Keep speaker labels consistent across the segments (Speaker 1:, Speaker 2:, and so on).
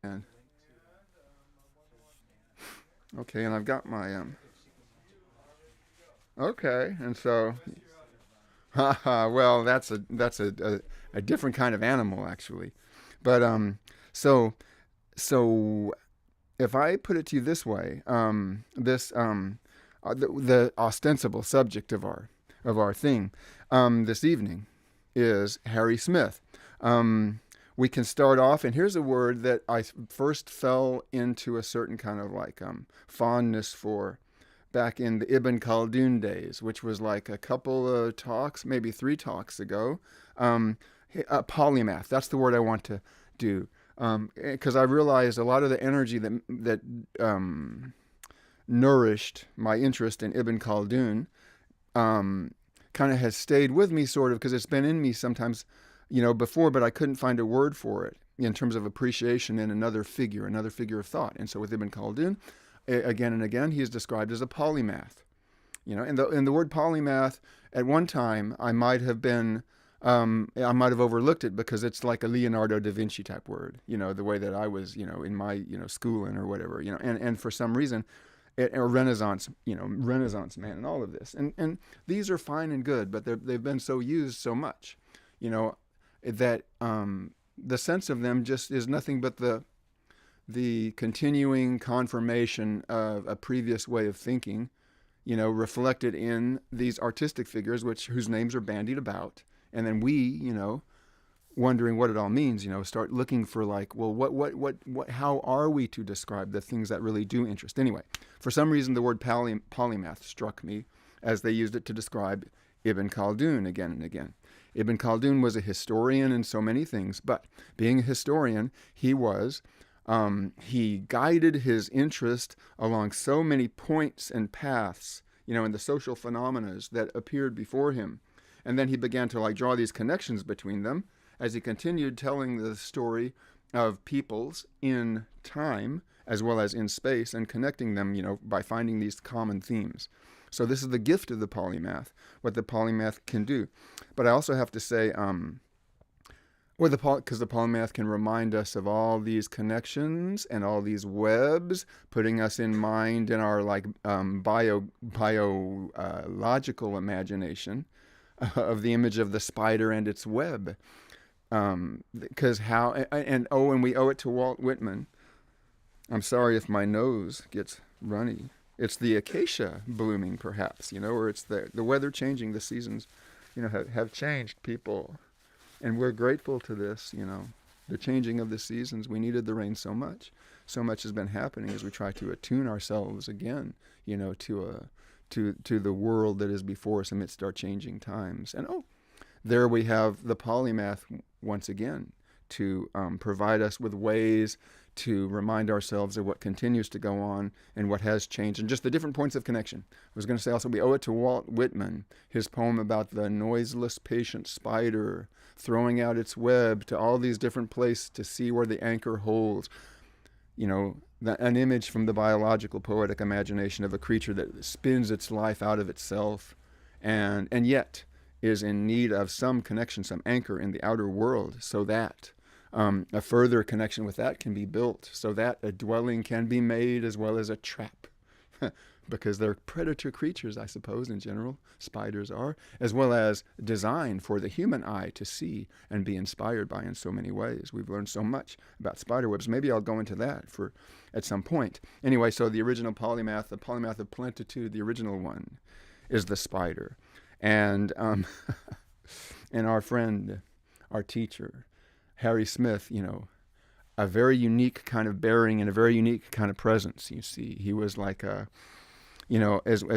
Speaker 1: And okay, and I've got my okay, and so haha, well, a different kind of animal actually. But so so if I put it to you this way, this the ostensible subject of our thing this evening is Harry Smith. Um, we can start off, and here's a word that I first fell into a certain kind of like fondness for back in the Ibn Khaldun days, which was like a couple of talks, maybe three talks ago. Um, Polymath, that's the word I want to do. Because I realized a lot of the energy that nourished my interest in Ibn Khaldun um, kind of has stayed with me, sort of, because it's been in me sometimes, before, but I couldn't find a word for it in terms of appreciation in another figure of thought. And so with Ibn Khaldun, again and again, he is described as a polymath. And the word polymath at one time I might have overlooked it because it's like a Leonardo da Vinci type word. The way that I was, in my schooling or whatever. And for some reason, a Renaissance, Renaissance man, and all of this, and these are fine and good, but they've been so used so much, you know, that the sense of them just is nothing but the continuing confirmation of a previous way of thinking, reflected in these artistic figures, whose names are bandied about, and then we, wondering what it all means, start looking for like, well, what, how are we to describe the things that really do interest? Anyway, for some reason, the word polymath struck me as they used it to describe Ibn Khaldun again and again. Ibn Khaldun was a historian in so many things, but being a historian, he guided his interest along so many points and paths, in the social phenomena that appeared before him. And then he began to like draw these connections between them as he continued telling the story of peoples in time as well as in space and connecting them, by finding these common themes. So this is the gift of the polymath, what the polymath can do. But I also have to say, because the polymath can remind us of all these connections and all these webs, putting us in mind in our like biological imagination of the image of the spider and its web. Because and we owe it to Walt Whitman. I'm sorry if my nose gets runny. It's the acacia blooming, perhaps, or it's the weather changing, the seasons, have changed people. And we're grateful to this, the changing of the seasons. We needed the rain so much. So much has been happening as we try to attune ourselves again, to the world that is before us amidst our changing times. And there we have the polymath once again to provide us with ways to remind ourselves of what continues to go on and what has changed and just the different points of connection. I was going to say also we owe it to Walt Whitman, his poem about the noiseless, patient spider throwing out its web to all these different places to see where the anchor holds. An image from the biological poetic imagination of a creature that spins its life out of itself and yet is in need of some connection, some anchor in the outer world, so that a further connection with that can be built, so that a dwelling can be made as well as a trap. Because they're predator creatures, I suppose, in general, spiders are, as well as designed for the human eye to see and be inspired by in so many ways. We've learned so much about spider webs. Maybe I'll go into that at some point. Anyway, so the original polymath, the polymath of plentitude, the original one, is the spider. And and our friend, our teacher, Harry Smith, a very unique kind of bearing and a very unique kind of presence. You see, he was like as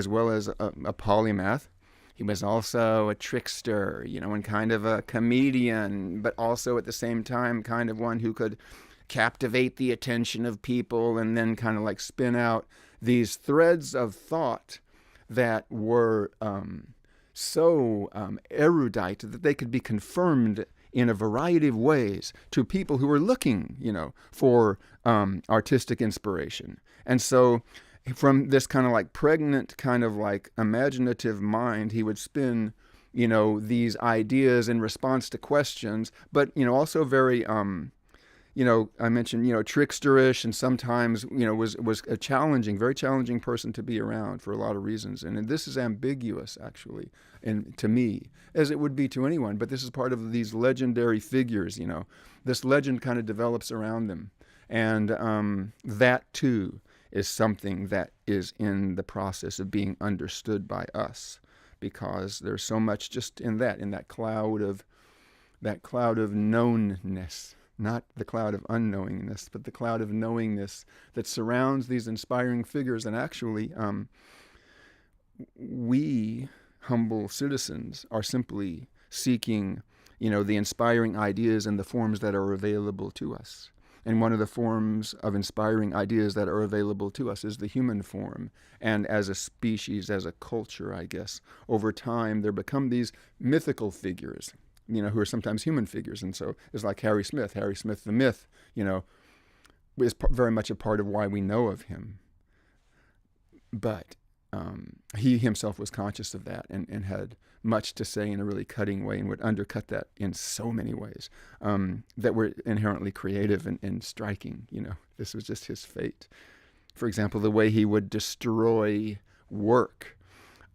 Speaker 1: well as a polymath, he was also a trickster, and kind of a comedian, but also at the same time kind of one who could captivate the attention of people and then kind of like spin out these threads of thought that were so erudite that they could be confirmed in a variety of ways to people who were looking, for artistic inspiration. And so from this kind of like pregnant kind of like imaginative mind, he would spin, these ideas in response to questions, but, also very, I mentioned, tricksterish, and sometimes, was a challenging, very challenging person to be around for a lot of reasons. And this is ambiguous, actually, and to me, as it would be to anyone. But this is part of these legendary figures, This legend kind of develops around them. And that, too, is something that is in the process of being understood by us, because there's so much just in that cloud of knownness, not the cloud of unknowingness, but the cloud of knowingness that surrounds these inspiring figures. And actually, we humble citizens are simply seeking, the inspiring ideas and the forms that are available to us. And one of the forms of inspiring ideas that are available to us is the human form. And as a species, as a culture, I guess, over time, there become these mythical figures, who are sometimes human figures. And so it's like Harry Smith. Harry Smith, the myth, is very much a part of why we know of him. But he himself was conscious of that and had much to say in a really cutting way, and would undercut that in so many ways that were inherently creative and striking. This was just his fate. For example, the way he would destroy work.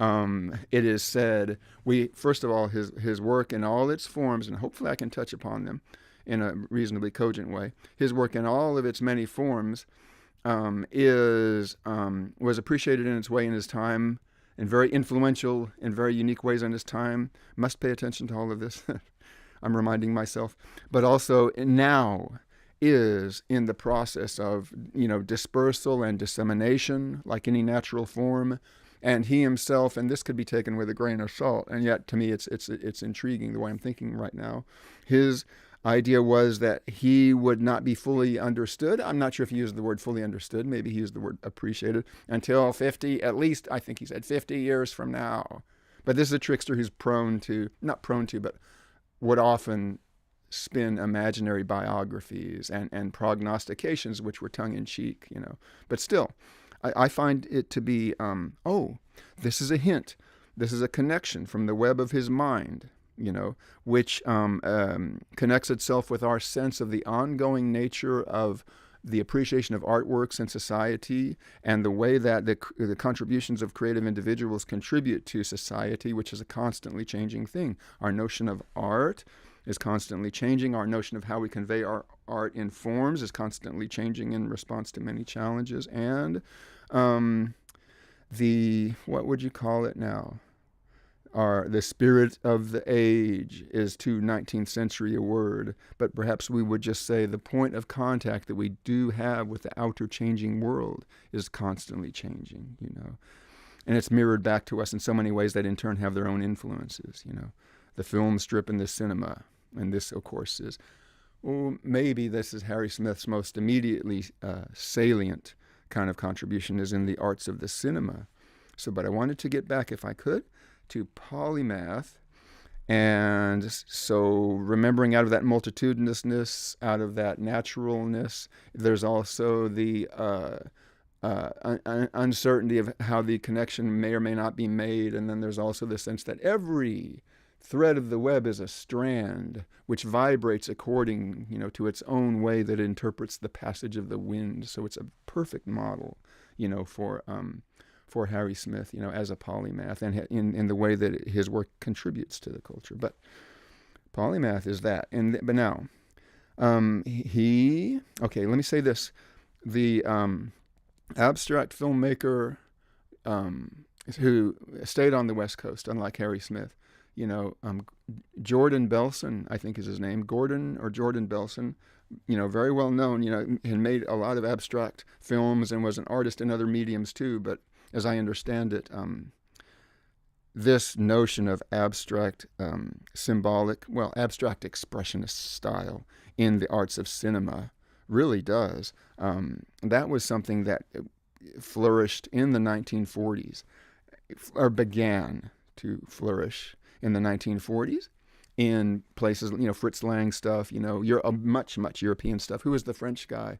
Speaker 1: It is said, first of all, his work in all its forms, and hopefully I can touch upon them in a reasonably cogent way, his work in all of its many forms was appreciated in its way in his time, and very influential in very unique ways in his time. Must pay attention to all of this. I'm reminding myself. But also now is in the process of, dispersal and dissemination, like any natural form. And he himself, and this could be taken with a grain of salt, and yet to me it's intriguing the way I'm thinking right now. His idea was that he would not be fully understood. I'm not sure if he used the word fully understood. Maybe he used the word appreciated until 50, at least I think he said 50 years from now. But this is a trickster who's but would often spin imaginary biographies and prognostications, which were tongue-in-cheek, But still, I find it to be, this is a hint. This is a connection from the web of his mind, which connects itself with our sense of the ongoing nature of the appreciation of artworks in society, and the way that the contributions of creative individuals contribute to society, which is a constantly changing thing. Our notion of art is constantly changing. Our notion of how we convey our art in forms is constantly changing in response to many challenges. And what would you call it now? The spirit of the age is too 19th century a word, but perhaps we would just say the point of contact that we do have with the outer changing world is constantly changing, And it's mirrored back to us in so many ways that in turn have their own influences, The film strip and the cinema. And this, of course, is, maybe this is Harry Smith's most immediately salient kind of contribution, is in the arts of the cinema. But I wanted to get back, if I could, to polymath. And so remembering out of that multitudinousness, out of that naturalness, there's also the uncertainty of how the connection may or may not be made. And then there's also the sense that every thread of the web is a strand which vibrates according, to its own way that it interprets the passage of the wind. So it's a perfect model, for Harry Smith, as a polymath, and in the way that his work contributes to the culture. But polymath is that. But now, let me say this: the abstract filmmaker who stayed on the West Coast, unlike Harry Smith, Jordan Belson, I think is his name, Jordan Belson, very well known, had made a lot of abstract films and was an artist in other mediums too. But as I understand it, this notion of abstract abstract expressionist style in the arts of cinema really does. That was something that flourished in the 1940s, or began to flourish in the 1940s in places, Fritz Lang stuff, much European stuff. Who was the French guy?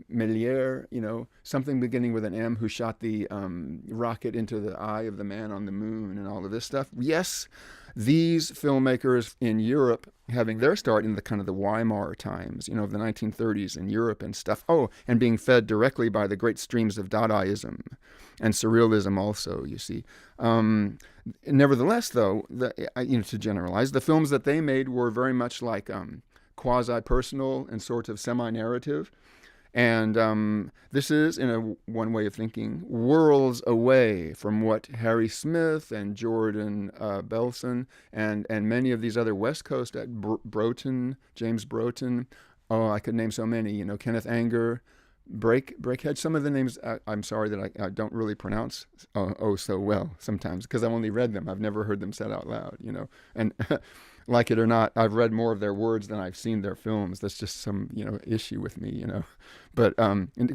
Speaker 1: Melier, something beginning with an M, who shot the rocket into the eye of the man on the moon and all of this stuff. Yes, these filmmakers in Europe having their start in the kind of the Weimar times, of the 1930s in Europe and stuff. Oh, and being fed directly by the great streams of Dadaism and Surrealism also, you see. Nevertheless, though, to generalize, the films that they made were very much like quasi-personal and sort of semi-narrative. And this is, in one way of thinking, worlds away from what Harry Smith and Jordan Belson and many of these other West Coast, James Broughton, I could name so many, Kenneth Anger, Breakhead. Some of the names, I'm sorry that I don't really pronounce so well sometimes, because I've only read them. I've never heard them said out loud, and like it or not, I've read more of their words than I've seen their films. That's just some, issue with me, But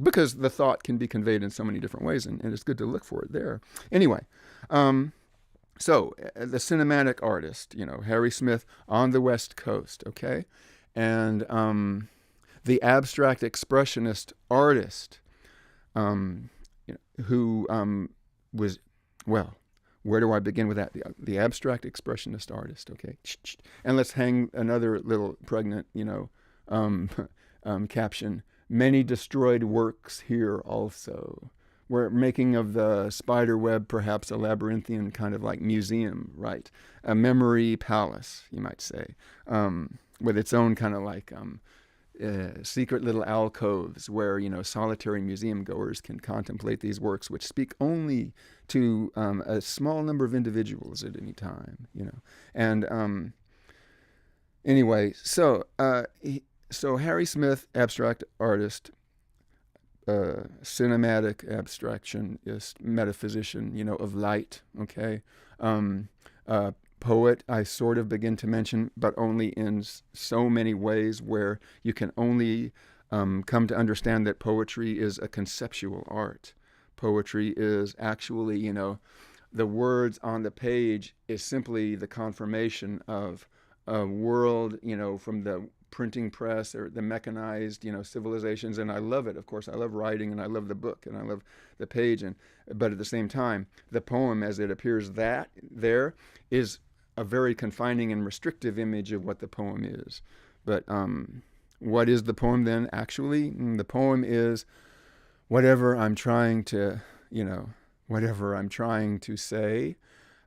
Speaker 1: because the thought can be conveyed in so many different ways, and it's good to look for it there. Anyway, so the cinematic artist, Harry Smith on the West Coast, okay? And the abstract expressionist artist who was, well, where do I begin with that? The abstract expressionist artist, okay? And let's hang another little pregnant, caption. Many destroyed works here also. We're making of the spider web perhaps a labyrinthian kind of like museum, right? A memory palace, you might say, with its own kind of like secret little alcoves where, solitary museum goers can contemplate these works, which speak only to a small number of individuals at any time, And anyway, so Harry Smith, abstract artist, cinematic abstractionist, metaphysician, of light, okay? Poet, I sort of begin to mention, but only in so many ways where you can only come to understand that poetry is a conceptual art. Poetry is actually, the words on the page is simply the confirmation of a world, from the printing press or the mechanized, civilizations. And I love it, of course. I love writing, and I love the book, and I love the page. But at the same time, the poem as it appears there is a very confining and restrictive image of what the poem is. But what is the poem then actually? The poem is whatever I'm trying to say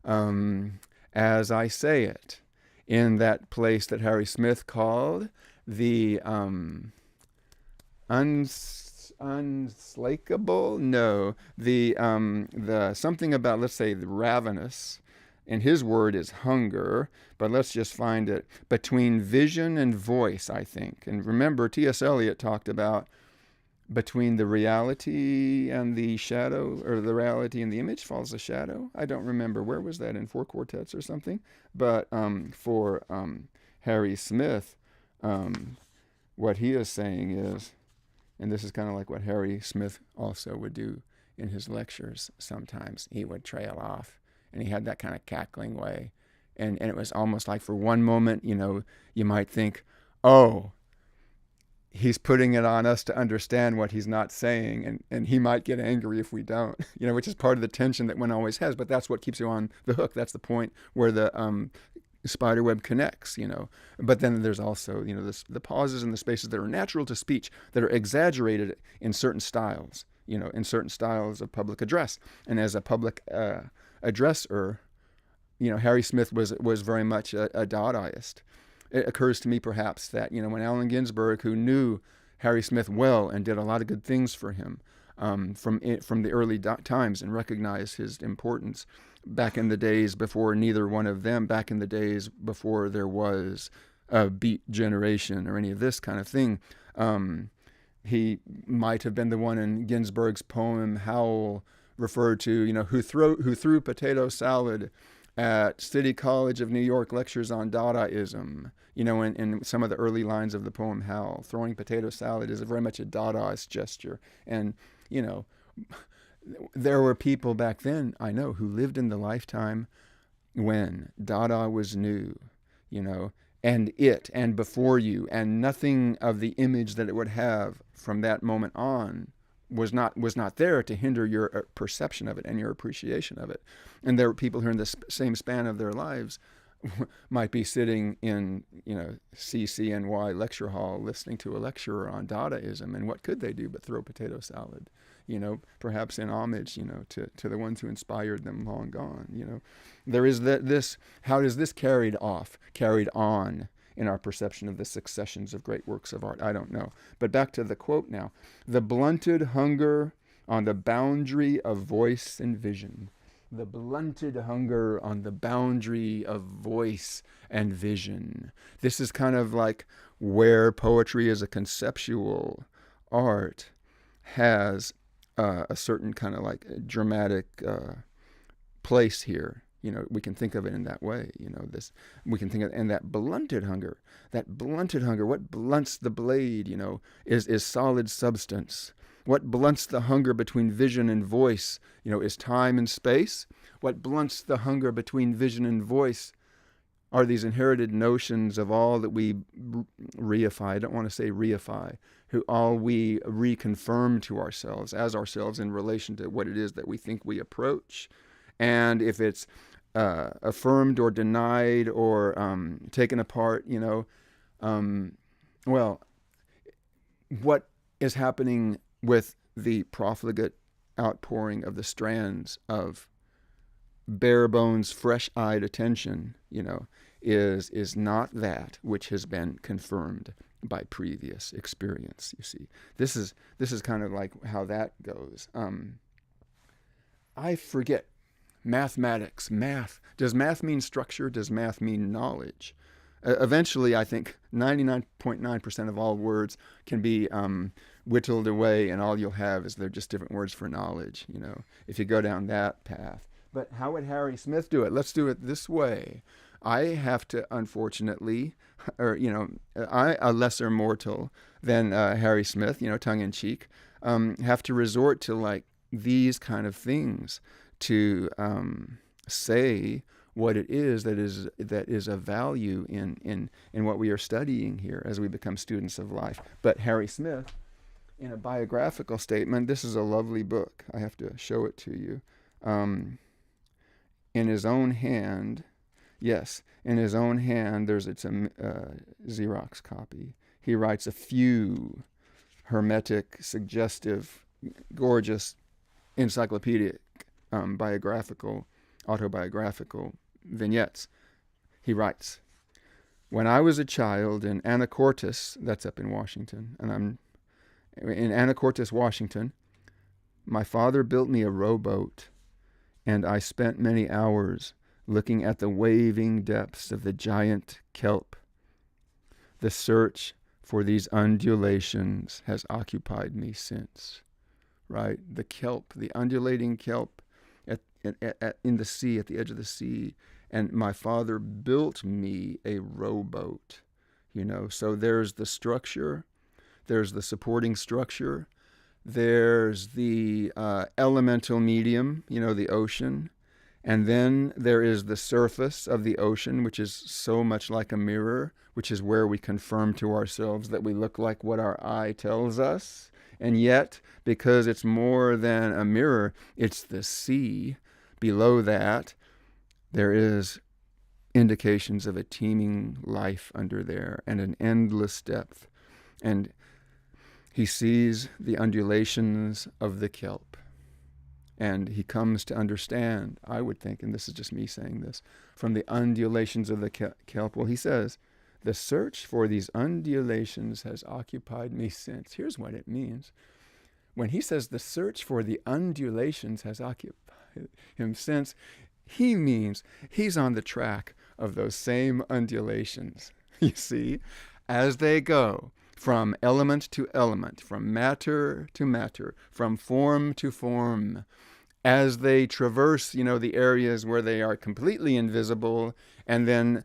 Speaker 1: as I say it, in that place that Harry Smith called the unslakable, the something about, let's say, the ravenous, and his word is hunger, but let's just find it between vision and voice, I think. And remember, T.S. Eliot talked about between the reality and the shadow, or the reality and the image falls a shadow. I don't remember. Where was that? In Four Quartets or something? But for Harry Smith, what he is saying is, and this is kind of like what Harry Smith also would do in his lectures sometimes, he would trail off, and he had that kind of cackling way. And it was almost like for one moment, you might think, oh, he's putting it on us to understand what he's not saying, and he might get angry if we don't, which is part of the tension that one always has, but that's what keeps you on the hook. That's the point where the spiderweb connects, But then there's also, the pauses and the spaces that are natural to speech, that are exaggerated in certain styles, in certain styles of public address. And as a public addresser, Harry Smith was very much a Dadaist. It occurs to me perhaps that, when Allen Ginsberg, who knew Harry Smith well and did a lot of good things for him from the early times, and recognized his importance back in the days before neither one of them, back in the days before there was a Beat Generation or any of this kind of thing, he might have been the one in Ginsberg's poem Howl referred to, who threw potato salad at City College of New York lectures on Dadaism, in some of the early lines of the poem Howl. Throwing potato salad is very much a Dadaist gesture. And, there were people back then, I know, who lived in the lifetime when Dada was new, and it and before you, and nothing of the image that it would have from that moment on was not there to hinder your perception of it and your appreciation of it. And there are people who in the same span of their lives might be sitting in, CCNY lecture hall listening to a lecturer on Dadaism, and what could they do but throw potato salad? Perhaps in homage, to the ones who inspired them long gone. There is this. How is this carried on in our perception of the successions of great works of art? I don't know. But back to the quote now: the blunted hunger on the boundary of voice and vision. The blunted hunger on the boundary of voice and vision. This is kind of like where poetry as a conceptual art has a certain kind of like dramatic place here. We can think of it in that way. We can think of it in that blunted hunger. That blunted hunger, what blunts the blade, is solid substance. What blunts the hunger between vision and voice, is time and space. What blunts the hunger between vision and voice are these inherited notions of all that we reify. I don't want to say reify, all we reconfirm to ourselves as ourselves in relation to what it is that we think we approach. And if it's affirmed or denied or taken apart, well, what is happening with the profligate outpouring of the strands of bare bones, fresh-eyed attention, is not that which has been confirmed by previous experience. You see, this is kind of like how that goes. I forget. Mathematics, math. Does math mean structure? Does math mean knowledge? Eventually, I think 99.9% of all words can be whittled away, and all you'll have is they're just different words for knowledge, if you go down that path. But how would Harry Smith do it? Let's do it this way. I have to, unfortunately, I, a lesser mortal than Harry Smith, tongue-in-cheek, have to resort to like these kind of things to say what it is that is of value in what we are studying here as we become students of life. But Harry Smith, in a biographical statement, this is a lovely book. I have to show it to you. In his own hand, it's a Xerox copy. He writes a few hermetic, suggestive, gorgeous, encyclopedic, autobiographical vignettes. He writes, when I was a child in Anacortes, that's up in Washington, and I'm in Anacortes, Washington, my father built me a rowboat, and I spent many hours looking at the waving depths of the giant kelp. The search for these undulations has occupied me since. Right? The kelp, the undulating kelp in the sea, at the edge of the sea. And my father built me a rowboat, So there's the structure, there's the supporting structure, there's the elemental medium, the ocean. And then there is the surface of the ocean, which is so much like a mirror, which is where we confirm to ourselves that we look like what our eye tells us. And yet, because it's more than a mirror, it's the sea. Below that, there is indications of a teeming life under there and an endless depth. And he sees the undulations of the kelp. And he comes to understand, I would think, and this is just me saying this, from the undulations of the kelp. Well, he says, the search for these undulations has occupied me since. Here's what it means. When he says the search for the undulations has occupied him since, he means he's on the track of those same undulations, you see, as they go from element to element, from matter to matter, from form to form, as they traverse, the areas where they are completely invisible, and then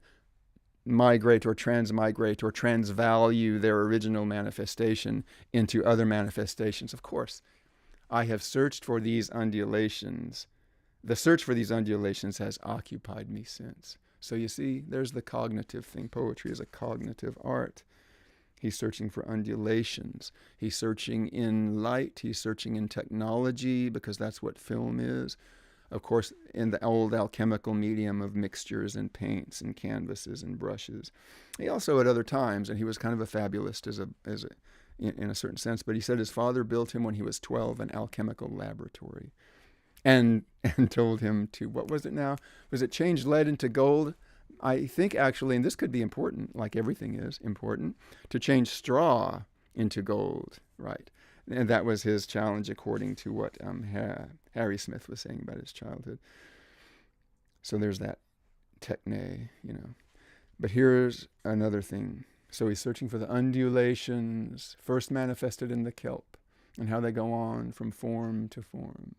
Speaker 1: migrate or transvalue their original manifestation into other manifestations. Of course, I have searched for these undulations. The search for these undulations has occupied me since. So you see, there's the cognitive thing. Poetry is a cognitive art. He's searching for undulations. He's searching in light. He's searching in technology, because that's what film is. Of course, in the old alchemical medium of mixtures and paints and canvases and brushes. He also, at other times, and he was kind of a fabulist in a certain sense, but he said his father built him when he was 12 an alchemical laboratory, and told him to, what was it now? Was it change lead into gold? I think actually, and this could be important, like everything is important, to change straw into gold, right? And that was his challenge, according to what Harry Smith was saying about his childhood. So there's that techne, But here's another thing. So he's searching for the undulations, first manifested in the kelp, and how they go on from form to form,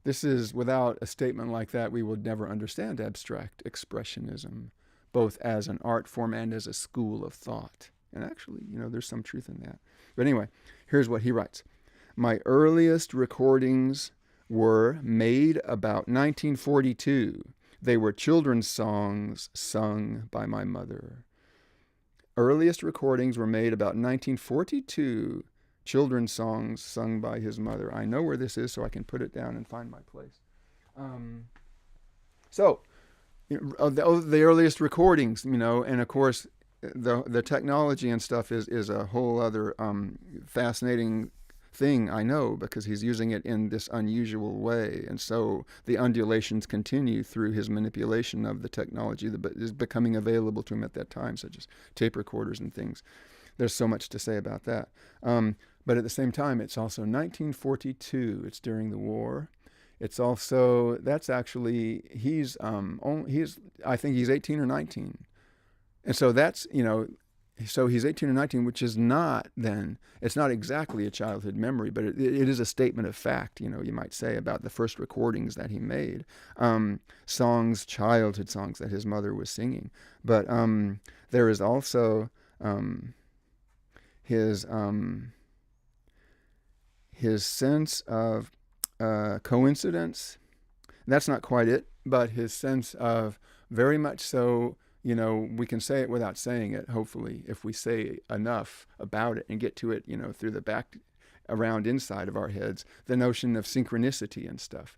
Speaker 1: This is, without a statement like that, we would never understand abstract expressionism, both as an art form and as a school of thought. And actually, there's some truth in that. But anyway, here's what he writes. My earliest recordings were made about 1942. They were children's songs sung by my mother. Earliest recordings were made about 1942. Children's songs sung by his mother. I know where this is, so I can put it down and find my place. So, the earliest recordings, and of course, the technology and stuff is a whole other fascinating thing, I know, because he's using it in this unusual way. And so the undulations continue through his manipulation of the technology that is becoming available to him at that time, such as tape recorders and things. There's so much to say about that. But at the same time, it's also 1942. It's during the war. It's also, that's actually, I think he's 18 or 19. And so that's, so he's 18 or 19, which is not then, it's not exactly a childhood memory, but it is a statement of fact, you might say, about the first recordings that he made. Songs, childhood songs that his mother was singing. But there is also his sense of coincidence. That's not quite it, but his sense of, very much so, we can say it without saying it, hopefully, if we say enough about it and get to it, through the back, around inside of our heads, the notion of synchronicity and stuff.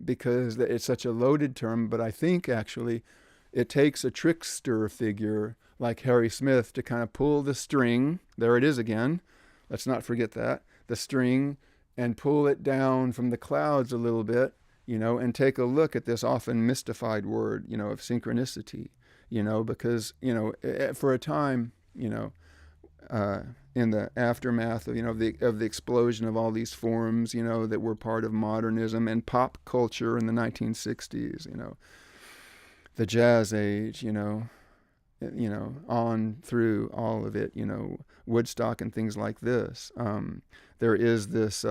Speaker 1: Because it's such a loaded term, but I think actually it takes a trickster figure like Harry Smith to kind of pull the string, there it is again, let's not forget that, the string, and pull it down from the clouds a little bit, and take a look at this often mystified word, of synchronicity, because, for a time, in the aftermath of, the explosion of all these forms, that were part of modernism and pop culture in the 1960s, the jazz age, on through all of it, Woodstock and things like this. There is this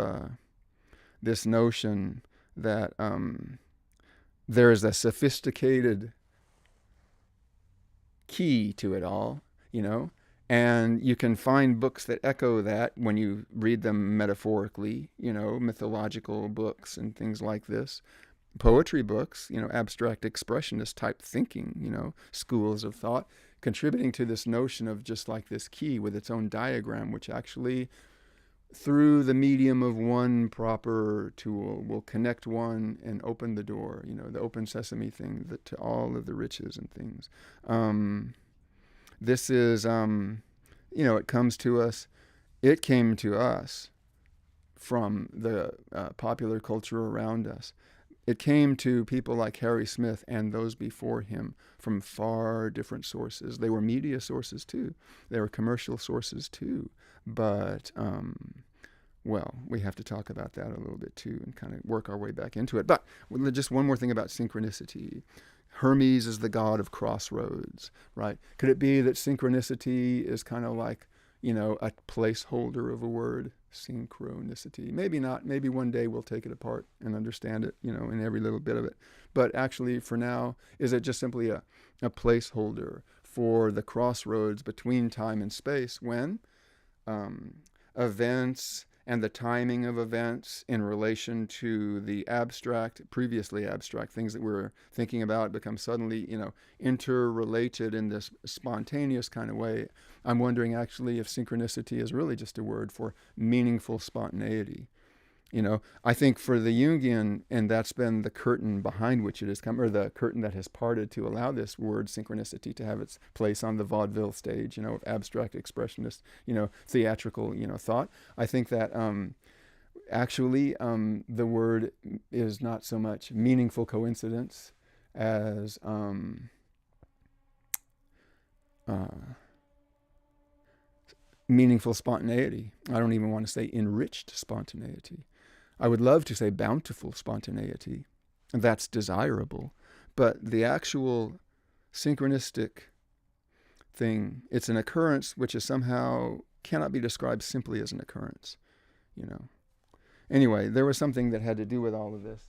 Speaker 1: notion that there is a sophisticated key to it all, and you can find books that echo that when you read them metaphorically, mythological books and things like this. Poetry books, abstract expressionist type thinking, schools of thought, contributing to this notion of just like this key with its own diagram, which actually, through the medium of one proper tool, will connect one and open the door, the open sesame thing to all of the riches and things. This is, it comes to us, it came to us from the popular culture around us. It came to people like Harry Smith and those before him from far different sources. They were media sources too. They were commercial sources too. But, we have to talk about that a little bit too and kind of work our way back into it. But just one more thing about synchronicity. Hermes is the god of crossroads, right? Could it be that synchronicity is kind of like, a placeholder of a word? Synchronicity. Maybe not. Maybe one day we'll take it apart and understand it, in every little bit of it. But actually, for now, is it just simply a placeholder for the crossroads between time and space when events and the timing of events in relation to the previously abstract things that we're thinking about become suddenly, interrelated in this spontaneous kind of way. I'm wondering actually if synchronicity is really just a word for meaningful spontaneity. I think for the Jungian, and that's been the curtain behind which it has come, or the curtain that has parted to allow this word synchronicity to have its place on the vaudeville stage, of abstract expressionist, theatrical, thought. I think that actually the word is not so much meaningful coincidence as meaningful spontaneity. I don't even want to say enriched spontaneity. I would love to say bountiful spontaneity, and that's desirable. But the actual synchronistic thing, it's an occurrence which is somehow cannot be described simply as an occurrence. Anyway, there was something that had to do with all of this.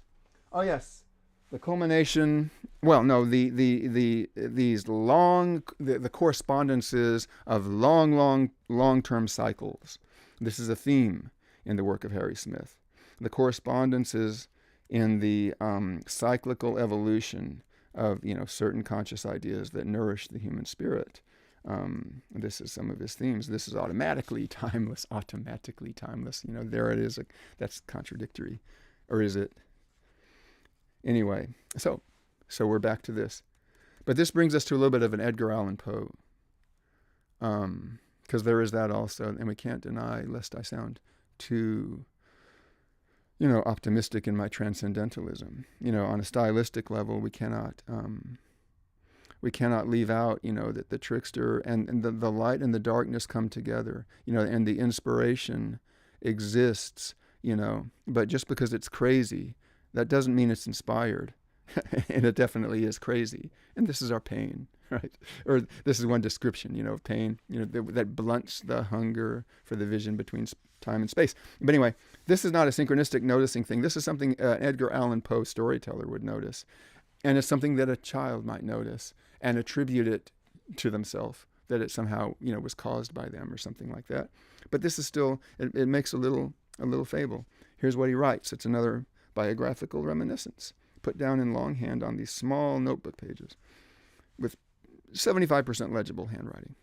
Speaker 1: Oh yes, the culmination. Well, no, these the correspondences of long-term cycles. This is a theme in the work of Harry Smith. The correspondences in the cyclical evolution of certain conscious ideas that nourish the human spirit. This is some of his themes. This is automatically timeless. There it is. That's contradictory, or is it? Anyway, so we're back to this, but this brings us to a little bit of an Edgar Allan Poe, because there is that also, and we can't deny, lest I sound too optimistic in my transcendentalism. On a stylistic level, we cannot leave out, that the trickster and the light and the darkness come together, and the inspiration exists, but just because it's crazy, that doesn't mean it's inspired. And it definitely is crazy. And this is our pain, right? Or this is one description, of pain, that blunts the hunger for the vision between time and space. But anyway, this is not a synchronistic noticing thing. This is something an Edgar Allan Poe storyteller would notice. And it's something that a child might notice and attribute it to themselves, that it somehow, was caused by them or something like that. But this is still, it makes a little fable. Here's what he writes. It's another biographical reminiscence, put down in longhand on these small notebook pages with 75% legible handwriting.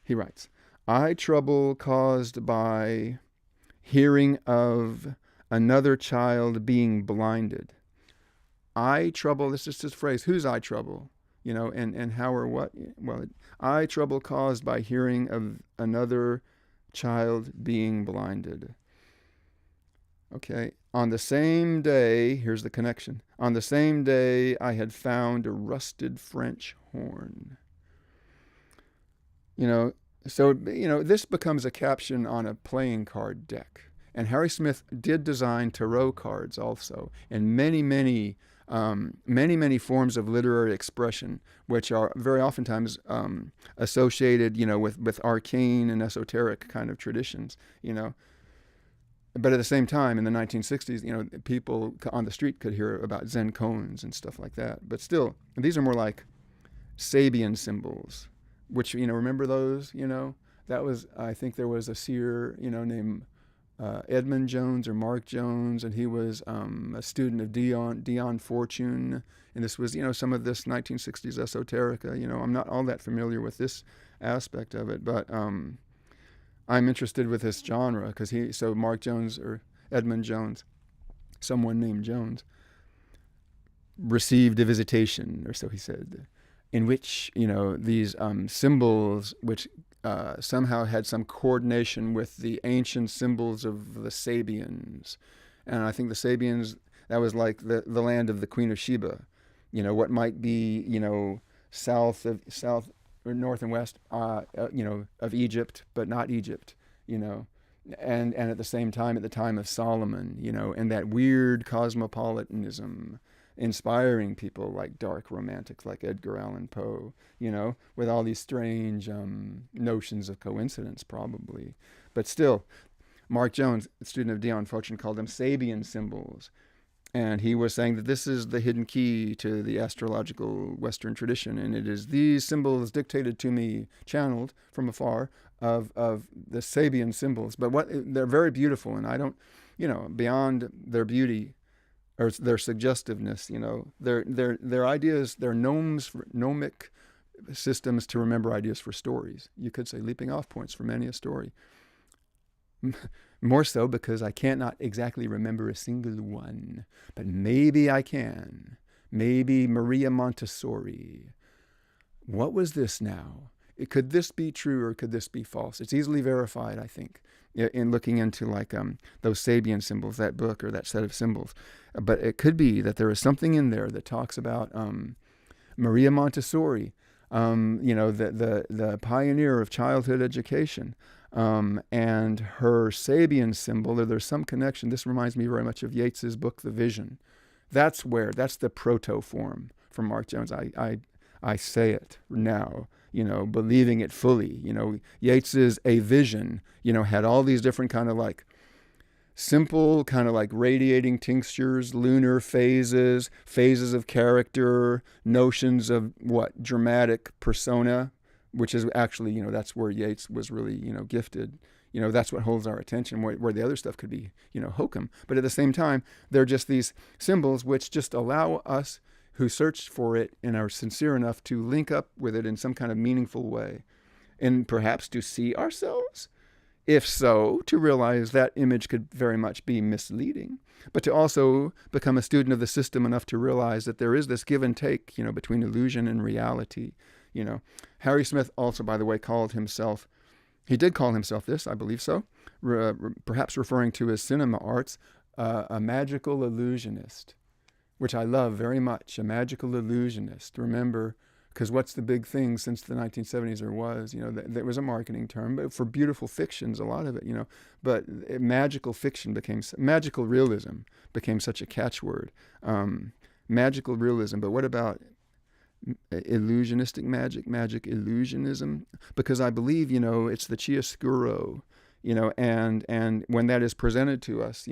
Speaker 1: He writes, "I trouble caused by hearing of another child being blinded. I trouble," this is his phrase, whose I trouble? And how or what? Well, I trouble caused by hearing of another child being blinded. Okay, on the same day, here's the connection. On the same day, I had found a rusted French horn. So, this becomes a caption on a playing card deck. And Harry Smith did design tarot cards also, and many forms of literary expression, which are very oftentimes associated, with arcane and esoteric kind of traditions, But at the same time, in the 1960s, people on the street could hear about Zen koans and stuff like that. But still, these are more like Sabian symbols, which, remember those, That was, I think there was a seer, named Edmund Jones or Mark Jones, and he was a student of Dion Fortune. And this was, some of this 1960s esoterica. I'm not all that familiar with this aspect of it, but I'm interested with this genre because so Mark Jones or Edmund Jones, someone named Jones, received a visitation, or so he said, in which, these symbols, which somehow had some coordination with the ancient symbols of the Sabians. And I think the Sabians, that was like the land of the Queen of Sheba, what might be, south or north and west, of Egypt, but not Egypt, and at the same time, at the time of Solomon, and that weird cosmopolitanism, inspiring people like dark romantics like Edgar Allan Poe, with all these strange notions of coincidence, probably. But still, Mark Jones, a student of Dion Fortune, called them Sabian symbols. And he was saying that this is the hidden key to the astrological Western tradition, and it is these symbols dictated to me, channeled from afar, of the Sabian symbols. But they're very beautiful, and I don't, beyond their beauty or their suggestiveness, their ideas, their gnomic systems to remember ideas for stories. You could say leaping off points for many a story. More so because I cannot exactly remember a single one, but maybe I can. Maybe Maria Montessori. What was this now? Could this be true or could this be false? It's easily verified, I think, in looking into those Sabian symbols, that book or that set of symbols. But it could be that there is something in there that talks about Maria Montessori, the pioneer of childhood education, and her Sabian symbol. There's some connection. This reminds me very much of Yeats's book, The Vision. That's the proto-form from Mark Jones. I say it now, believing it fully. Yeats's A Vision, had all these different kind of simple kind of radiating tinctures, lunar phases of character, notions of dramatic persona, which is actually, that's where Yeats was really, gifted. That's what holds our attention, where the other stuff could be, hokum. But at the same time, they're just these symbols which just allow us who search for it and are sincere enough to link up with it in some kind of meaningful way, and perhaps to see ourselves. If so, to realize that image could very much be misleading, but to also become a student of the system enough to realize that there is this give and take, between illusion and reality. Harry Smith also, by the way, he did call himself this, I believe so, perhaps referring to his cinema arts, a magical illusionist, which I love very much, a magical illusionist. Remember, because what's the big thing since the 1970s there was a marketing term, but for beautiful fictions, a lot of it, but magical realism became such a catchword. Magical realism, but what about illusionistic magic illusionism? Because I believe, it's the chiaroscuro, and when that is presented to us,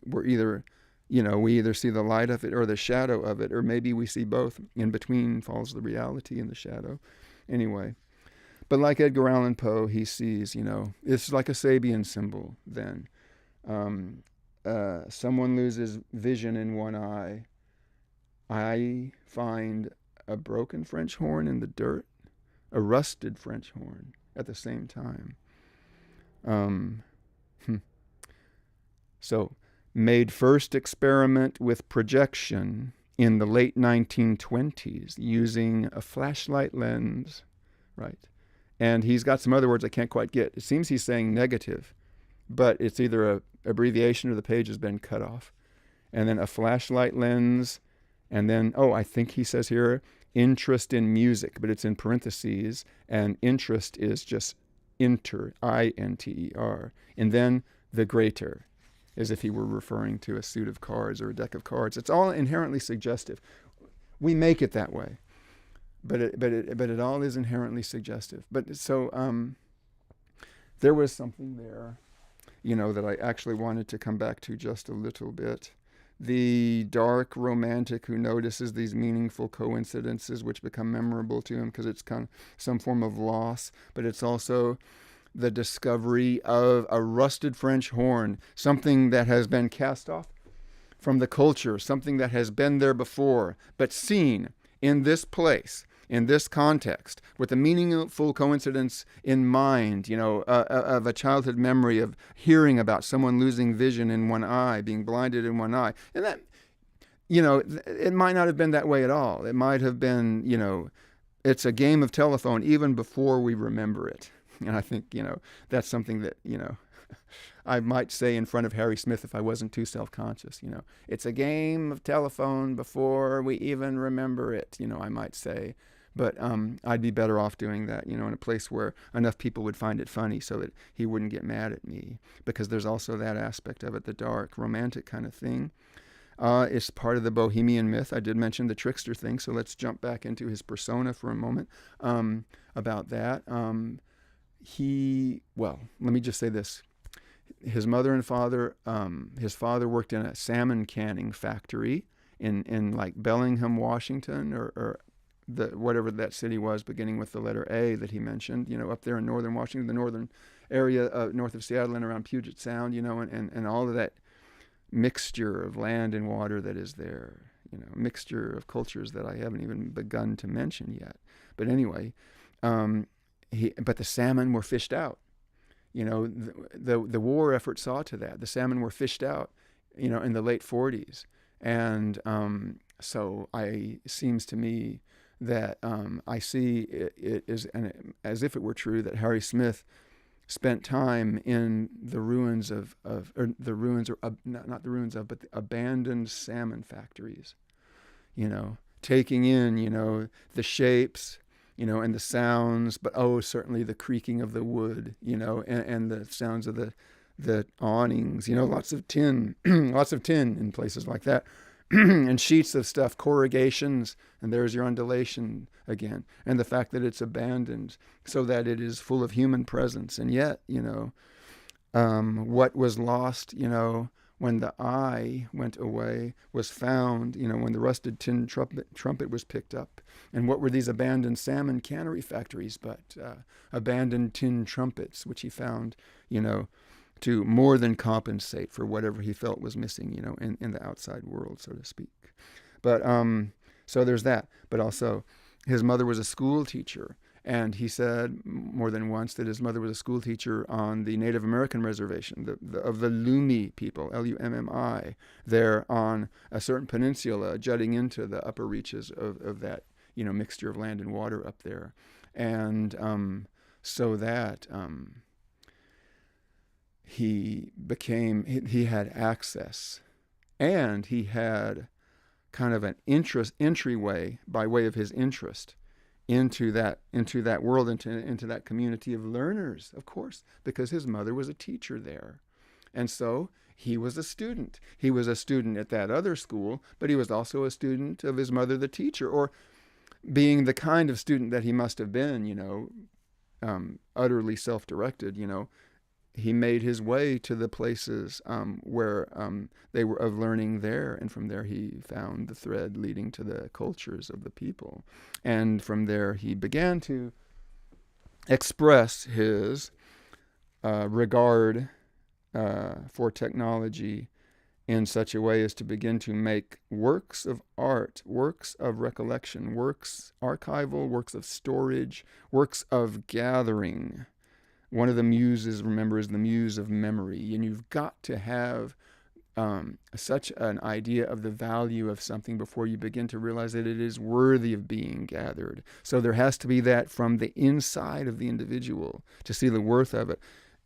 Speaker 1: we're either, we either see the light of it or the shadow of it, or maybe we see both. In between falls the reality and the shadow. Anyway, but like Edgar Allan Poe, he sees, it's like a Sabian symbol then. Someone loses vision in one eye. I find a broken French horn in the dirt, a rusted French horn at the same time. So, made first experiment with projection in the late 1920s using a flashlight lens, right? And he's got some other words I can't quite get. It seems he's saying negative, but it's either a abbreviation or the page has been cut off. And then a flashlight lens, and then, I think he says here, interest in music, but it's in parentheses, and interest is just inter, I-N-T-E-R. And then the greater, as if he were referring to a suit of cards or a deck of cards. It's all inherently suggestive. We make it that way, but it all is inherently suggestive. But so there was something there, that I actually wanted to come back to just a little bit. The dark romantic who notices these meaningful coincidences which become memorable to him because it's kind of some form of loss, but it's also the discovery of a rusted French horn, something that has been cast off from the culture, something that has been there before, but seen in this place, in this context, with a meaningful coincidence in mind, of a childhood memory of hearing about someone losing vision in one eye, being blinded in one eye. And that, it might not have been that way at all. It might have been, it's a game of telephone even before we remember it. And I think, that's something that, I might say in front of Harry Smith if I wasn't too self-conscious, It's a game of telephone before we even remember it, I might say. But I'd be better off doing that, in a place where enough people would find it funny so that he wouldn't get mad at me. Because there's also that aspect of it, the dark, romantic kind of thing. It's part of the Bohemian myth. I did mention the trickster thing, so let's jump back into his persona for a moment about that. Let me just say this. His mother and father, his father worked in a salmon canning factory in like Bellingham, Washington, or whatever that city was, beginning with the letter A that he mentioned, up there in northern Washington, the northern area north of Seattle and around Puget Sound, and all of that mixture of land and water that is there, mixture of cultures that I haven't even begun to mention yet. But anyway, but the salmon were fished out. The war effort saw to that. The salmon were fished out, in the late 40s. And so seems to me that I see it as if it were true that Harry Smith spent time in the ruins of not the ruins of, but the abandoned salmon factories, taking in, the shapes, and the sounds, but certainly the creaking of the wood, and the sounds of the awnings, lots of tin, lots of tin in places like that. And sheets of stuff, corrugations, and there's your undulation again. And the fact that it's abandoned so that it is full of human presence. And yet, what was lost, when the eye went away was found, when the rusted tin trumpet was picked up. And what were these abandoned salmon cannery factories but abandoned tin trumpets, which he found, to more than compensate for whatever he felt was missing, in the outside world, so to speak. But so there's that. But also, his mother was a school teacher, and he said more than once that his mother was a school teacher on the Native American reservation of the Lummi people, Lummi, there on a certain peninsula jutting into the upper reaches of that, mixture of land and water up there. And so that he had access, and he had kind of an entryway by way of his interest into that world, into that community of learners, of course, because his mother was a teacher there. And so he was a student. He was a student at that other school, but he was also a student of his mother, the teacher, or being the kind of student that he must have been, utterly self-directed, he made his way to the places where they were of learning there, and from there he found the thread leading to the cultures of the people. And from there he began to express his regard for technology in such a way as to begin to make works of art, works of recollection, works archival, works of storage, works of gathering. One of the muses, remember, is the muse of memory. And you've got to have such an idea of the value of something before you begin to realize that it is worthy of being gathered. So there has to be that from the inside of the individual to see the worth of it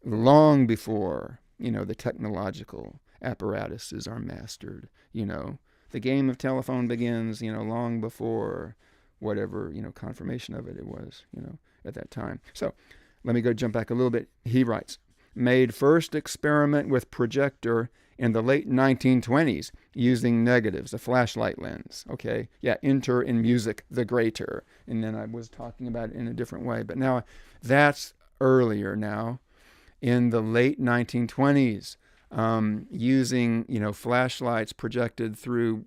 Speaker 1: long before, the technological apparatuses are mastered. The game of telephone begins, long before whatever, confirmation of it was, at that time. So let me jump back a little bit. He writes, made first experiment with projector in the late 1920s using negatives, a flashlight lens. Okay, yeah, enter in music the greater. And then I was talking about it in a different way. But now that's earlier now, in the late 1920s, using, flashlights projected through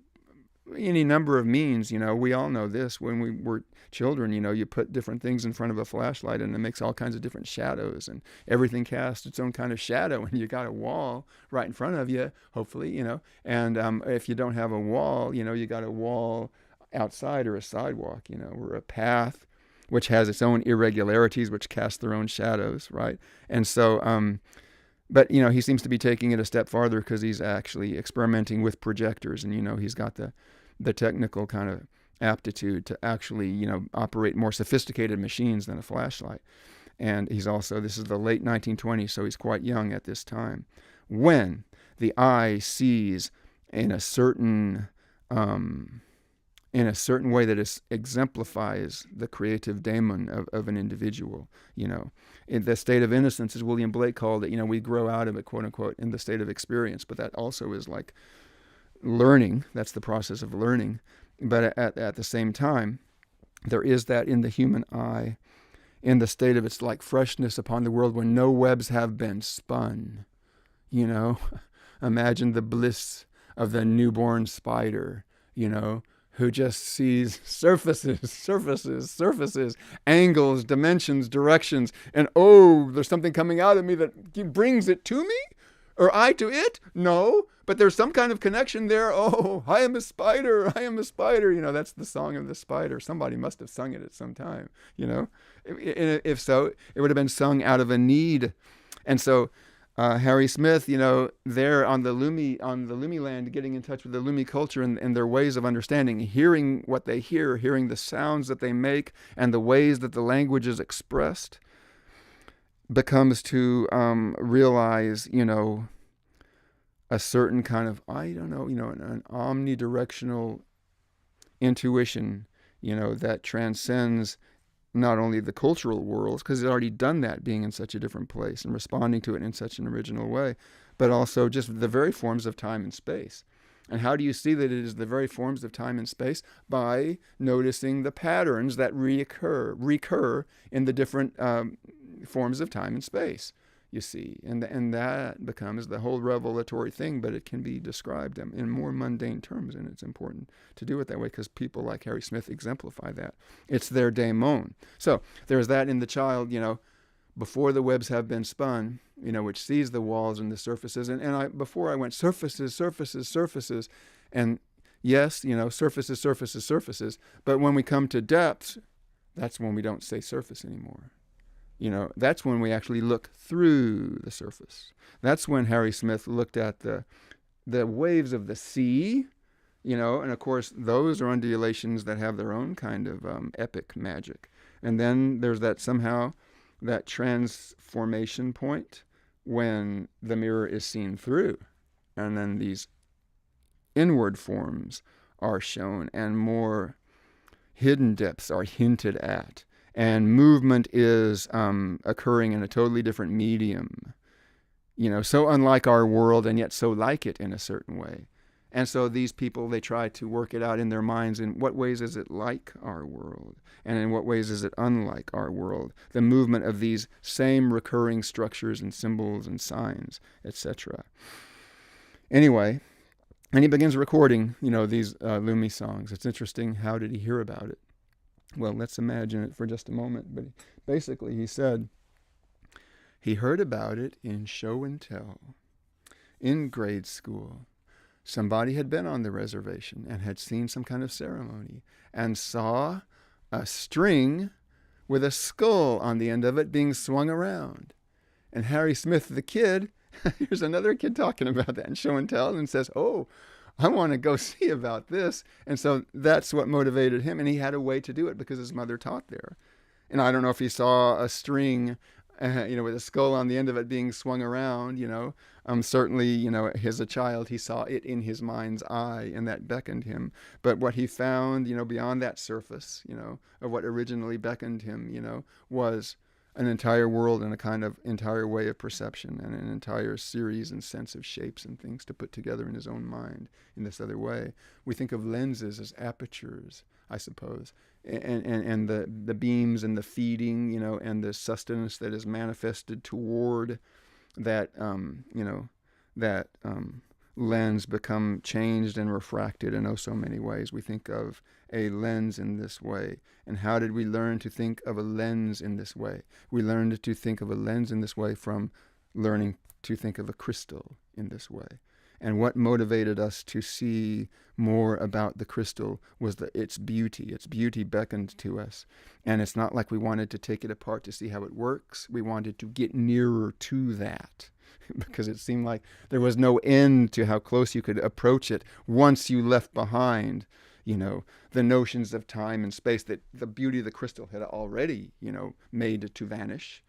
Speaker 1: any number of means. We all know this. When we were children, you put different things in front of a flashlight and it makes all kinds of different shadows, and everything casts its own kind of shadow, and you got a wall right in front of you, hopefully, and if you don't have a wall, you got a wall outside, or a sidewalk, or a path which has its own irregularities, which cast their own shadows, right? And so but he seems to be taking it a step farther, because he's actually experimenting with projectors, and he's got the technical kind of aptitude to actually operate more sophisticated machines than a flashlight. And he's also, this is the late 1920s, so he's quite young at this time, when the eye sees in a certain way that exemplifies the creative daemon of an individual. In the state of innocence, as William Blake called it, we grow out of it, quote unquote, in the state of experience. But that also is like learning. That's the process of learning. But at the same time, there is that in the human eye, in the state of its like freshness upon the world when no webs have been spun. Imagine the bliss of the newborn spider, who just sees surfaces, surfaces, surfaces, angles, dimensions, directions, and oh, there's something coming out of me that brings it to me? Or I to it? No, but there's some kind of connection there. Oh, I am a spider. I am a spider. That's the song of the spider. Somebody must have sung it at some time. If so, it would have been sung out of a need. And so Harry Smith, there on the Lumi land, getting in touch with the Lumi culture and their ways of understanding, hearing what they hear, hearing the sounds that they make, and the ways that the language is expressed, becomes to realize, a certain kind of, an omnidirectional intuition, that transcends not only the cultural worlds, because it's already done that, being in such a different place and responding to it in such an original way, but also just the very forms of time and space. And how do you see that it is the very forms of time and space? By noticing the patterns that recur in the different forms of time and space, you see. And that becomes the whole revelatory thing, but it can be described in more mundane terms, and it's important to do it that way because people like Harry Smith exemplify that. It's their daemon. So there's that in the child, before the webs have been spun, which sees the walls and the surfaces. Before I went surfaces, surfaces, surfaces, and yes, surfaces, surfaces, surfaces. But when we come to depths, that's when we don't say surface anymore. That's when we actually look through the surface. That's when Harry Smith looked at the waves of the sea, and of course those are undulations that have their own kind of epic magic. And then there's that transformation point when the mirror is seen through, and then these inward forms are shown and more hidden depths are hinted at. And movement is occurring in a totally different medium, so unlike our world and yet so like it in a certain way. And so these people, they try to work it out in their minds. In what ways is it like our world? And in what ways is it unlike our world? The movement of these same recurring structures and symbols and signs, etc. Anyway, and he begins recording, these Lumi songs. It's interesting. How did he hear about it? Well, let's imagine it for just a moment. But basically, he said he heard about it in show and tell in grade school. Somebody had been on the reservation and had seen some kind of ceremony and saw a string with a skull on the end of it being swung around. And Harry Smith, the kid, here's another kid talking about that in show and tell, and says, oh, I want to go see about this. And so that's what motivated him. And he had a way to do it because his mother taught there. And I don't know if he saw a string, with a skull on the end of it being swung around, certainly, as a child, he saw it in his mind's eye, and that beckoned him. But what he found, beyond that surface, of what originally beckoned him, was an entire world and a kind of entire way of perception and an entire series and sense of shapes and things to put together in his own mind in this other way. We think of lenses as apertures, I suppose, and the beams and the feeding, and the sustenance that is manifested toward that, that lens become changed and refracted in oh so many ways. We think of a lens in this way. And how did we learn to think of a lens in this way? We learned to think of a lens in this way from learning to think of a crystal in this way. And what motivated us to see more about the crystal was its beauty. Its beauty beckoned to us. And it's not like we wanted to take it apart to see how it works. We wanted to get nearer to that because it seemed like there was no end to how close you could approach it once you left behind, the notions of time and space that the beauty of the crystal had already, made to vanish.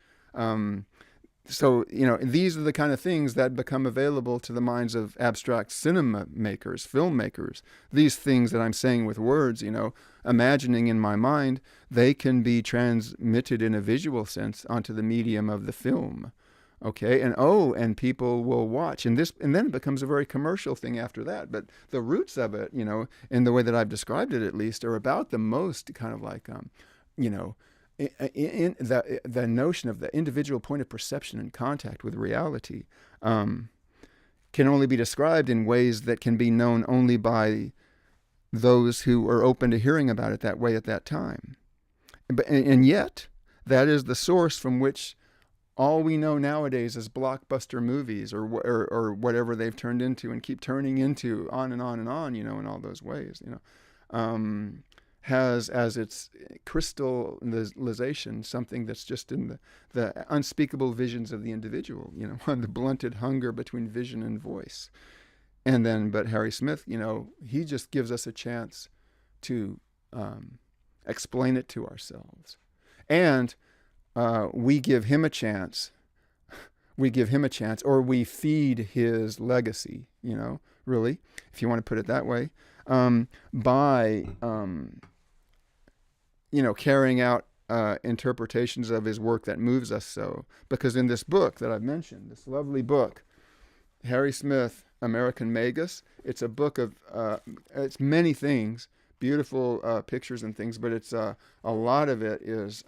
Speaker 1: So, these are the kind of things that become available to the minds of abstract cinema makers, filmmakers. These things that I'm saying with words, imagining in my mind, they can be transmitted in a visual sense onto the medium of the film. Okay, and people will watch, and then it becomes a very commercial thing after that. But the roots of it, in the way that I've described it, at least, are about the most kind of like, in the notion of the individual point of perception and contact with reality, can only be described in ways that can be known only by those who were open to hearing about it that way at that time. And yet, that is the source from which all we know nowadays is blockbuster movies or whatever they've turned into and keep turning into on and on and on, in all those ways, has as its crystallization something that's just in the unspeakable visions of the individual, on the blunted hunger between vision and voice. But Harry Smith, he just gives us a chance to explain it to ourselves. And we give him a chance. Or we feed his legacy, really, if you want to put it that way, by, carrying out interpretations of his work that moves us so. Because in this book that I've mentioned, this lovely book, Harry Smith, American Magus, it's a book of, it's many things, beautiful pictures and things, but it's a lot of it is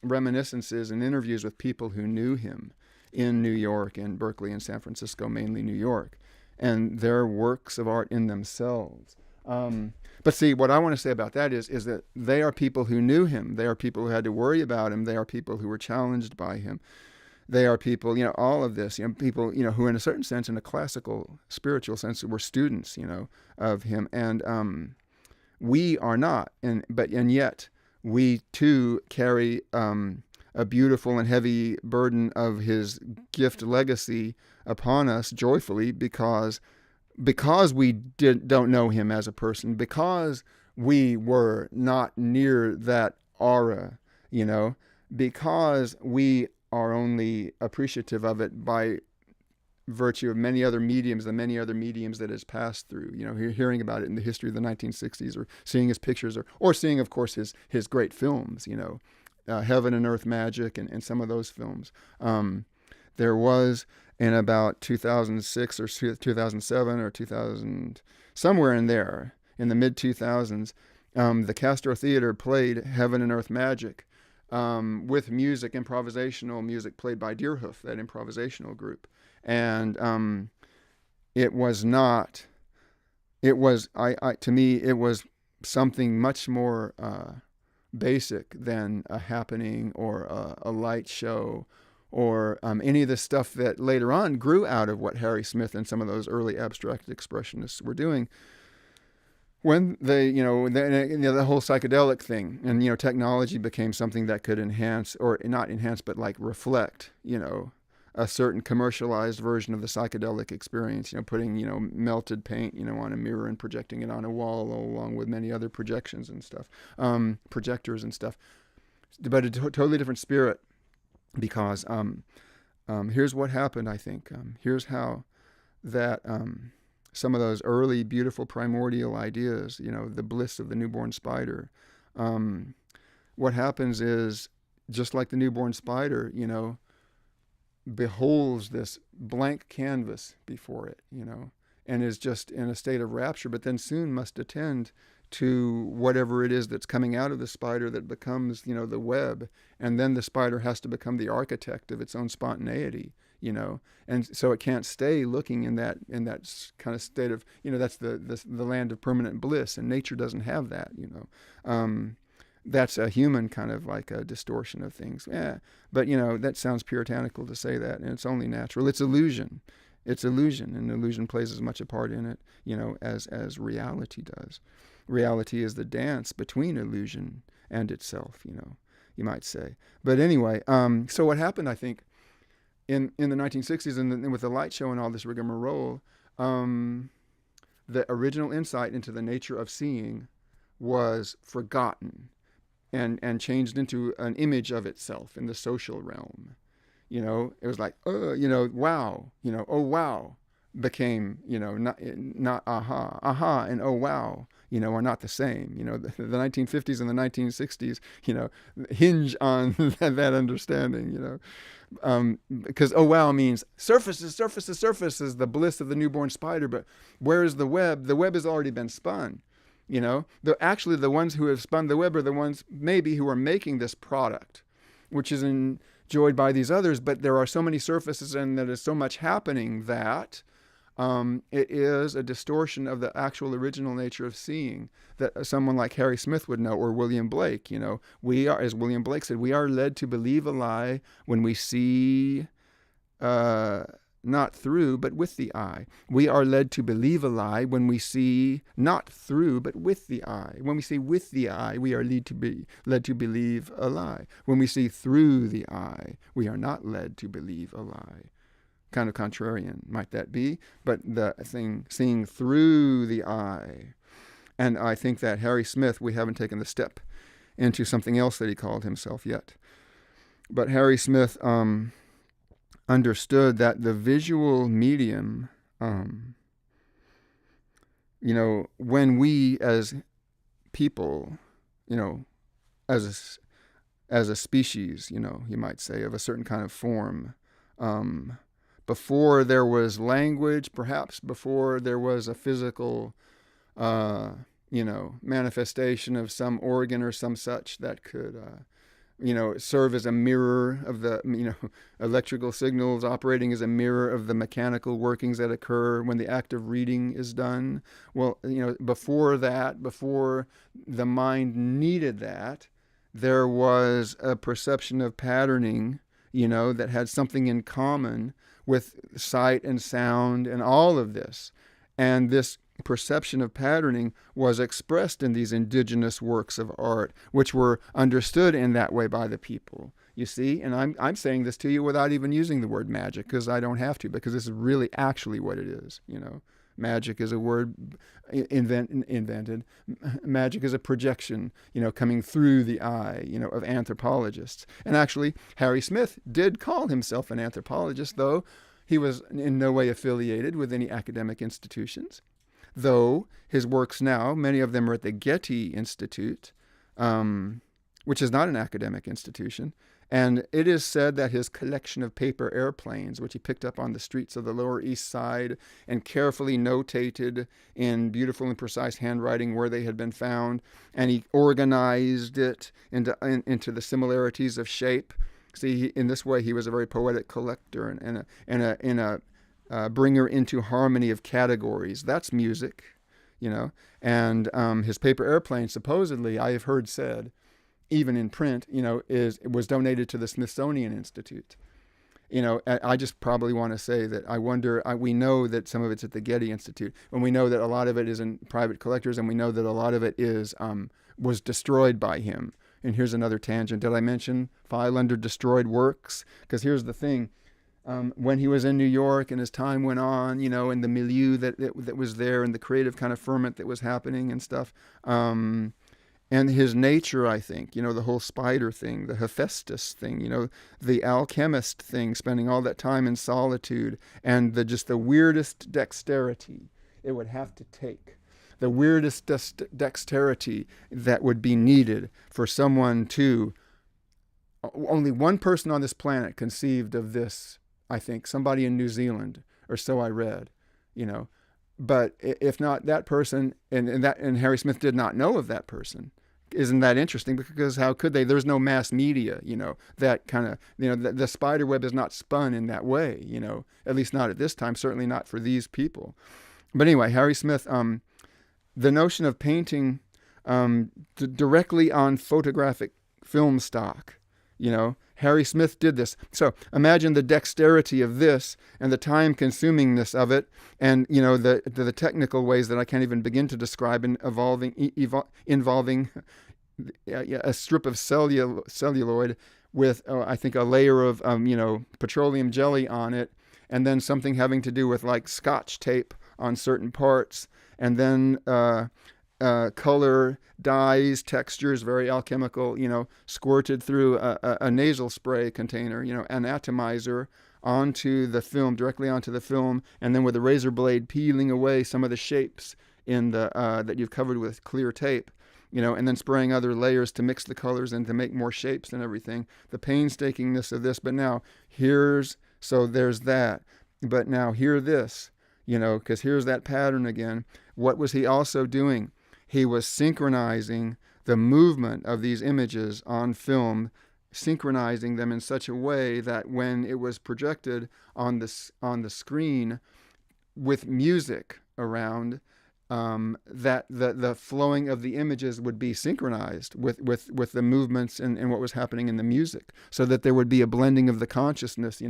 Speaker 1: reminiscences and interviews with people who knew him in New York and Berkeley and San Francisco, mainly New York, and their works of art in themselves. But see, what I want to say about that is that they are people who knew him. They are people who had to worry about him. They are people who were challenged by him. They are people, all of this, people, who in a certain sense, in a classical spiritual sense, were students, of him. And we are not, and yet we too carry a beautiful and heavy burden of his gift legacy upon us joyfully because we don't know him as a person, because we were not near that aura, because we are only appreciative of it by virtue of many other mediums, that has passed through, hearing about it in the history of the 1960s, or seeing his pictures, or seeing, of course, his great films, Heaven and Earth Magic and some of those films. There was, in about 2006 or 2007 or 2000, somewhere in there, in the mid-2000s, the Castro Theater played Heaven and Earth Magic with music, improvisational music played by Deerhoof, that improvisational group. And to me, it was something much more basic than a happening or a light show or any of the stuff that later on grew out of what Harry Smith and some of those early abstract expressionists were doing. When they, the whole psychedelic thing, and, technology became something that could enhance, or not enhance, but like reflect, a certain commercialized version of the psychedelic experience, putting, melted paint, on a mirror and projecting it on a wall along with many other projections and stuff, projectors and stuff. But a totally different spirit, because here's what happened, I think. Here's how that some of those early, beautiful, primordial ideas, the bliss of the newborn spider, what happens is, just like the newborn spider, beholds this blank canvas before it, and is just in a state of rapture, but then soon must attend to whatever it is that's coming out of the spider that becomes, the web. And then the spider has to become the architect of its own spontaneity, and so it can't stay looking in that kind of state of, that's the land of permanent bliss, and nature doesn't have that, That's a human kind of like a distortion of things. Yeah, but that sounds puritanical to say that, and it's only natural. It's illusion. It's illusion, and illusion plays as much a part in it, as reality does. Reality is the dance between illusion and itself, you might say. But anyway, so what happened, I think, in the 1960s and with the light show and all this rigmarole, the original insight into the nature of seeing was forgotten and changed into an image of itself in the social realm. It was like, wow, oh wow, became, not aha, and oh wow, are not the same. The 1950s and the 1960s, hinge on that understanding, because oh wow means surface is the bliss of the newborn spider, but where is the web? The web has already been spun. Actually the ones who have spun the web are the ones maybe who are making this product, which is enjoyed by these others, but there are so many surfaces and there is so much happening that It is a distortion of the actual original nature of seeing that someone like Harry Smith would know, or William Blake. We are, as William Blake said, we are led to believe a lie when we see not through, but with the eye. We are led to believe a lie when we see not through, but with the eye. When we see with the eye, we are led to believe a lie. When we see through the eye, we are not led to believe a lie. Kind of contrarian might that be, but the thing, seeing through the eye. And I think that Harry Smith, we haven't taken the step into something else that he called himself yet. But Harry Smith understood that the visual medium, when we as people, as a species, you might say, of a certain kind of form, before there was language, perhaps before there was a physical, manifestation of some organ or some such that could, serve as a mirror of the, electrical signals operating as a mirror of the mechanical workings that occur when the act of reading is done. Well, before that, before the mind needed that, there was a perception of patterning, that had something in common with sight and sound and all of this. And this perception of patterning was expressed in these indigenous works of art, which were understood in that way by the people. You see, and I'm saying this to you without even using the word magic, because I don't have to, because this is really actually what it is. Magic is a word invented. Magic is a projection, coming through the eye, of anthropologists. And actually, Harry Smith did call himself an anthropologist, though he was in no way affiliated with any academic institutions. Though his works now, many of them are at the Getty Institute, which is not an academic institution. And it is said that his collection of paper airplanes, which he picked up on the streets of the Lower East Side and carefully notated in beautiful and precise handwriting where they had been found, and he organized it into the similarities of shape. See, in this way, he was a very poetic collector and a bringer into harmony of categories. That's music, And his paper airplane, supposedly, I have heard said, even in print, was donated to the Smithsonian Institute. I just probably want to say that we know that some of it's at the Getty Institute, and we know that a lot of it is in private collectors, and we know that a lot of it was destroyed by him. And here's another tangent. Did I mention file under destroyed works? Because here's the thing. When he was in New York and as time went on, and the milieu that was there and the creative kind of ferment that was happening and stuff, and his nature, I think, the whole spider thing, the Hephaestus thing, the alchemist thing, spending all that time in solitude, and just the weirdest dexterity it would have to take, the weirdest dexterity that would be needed for someone to, only one person on this planet conceived of this, I think, somebody in New Zealand, or so I read, but if not that person, and Harry Smith did not know of that person. Isn't that interesting? Because how could they? There's no mass media, that kind of, the spider web is not spun in that way, at least not at this time, certainly not for these people. But anyway, Harry Smith, the notion of painting directly on photographic film stock, Harry Smith did this. So imagine the dexterity of this and the time-consumingness of it, and the technical ways that I can't even begin to describe, involving a strip of celluloid with I think a layer of petroleum jelly on it, and then something having to do with like Scotch tape on certain parts, and then color, dyes, textures, very alchemical, squirted through a nasal spray container, an atomizer onto the film, directly onto the film, and then with a razor blade peeling away some of the shapes in the that you've covered with clear tape, and then spraying other layers to mix the colors and to make more shapes and everything. The painstakingness of this, but now there's that. But now hear this, because here's that pattern again. What was he also doing? He was synchronizing the movement of these images on film, synchronizing them in such a way that when it was projected on the screen, with music around, that the flowing of the images would be synchronized with the movements and what was happening in the music, so that there would be a blending of the consciousness,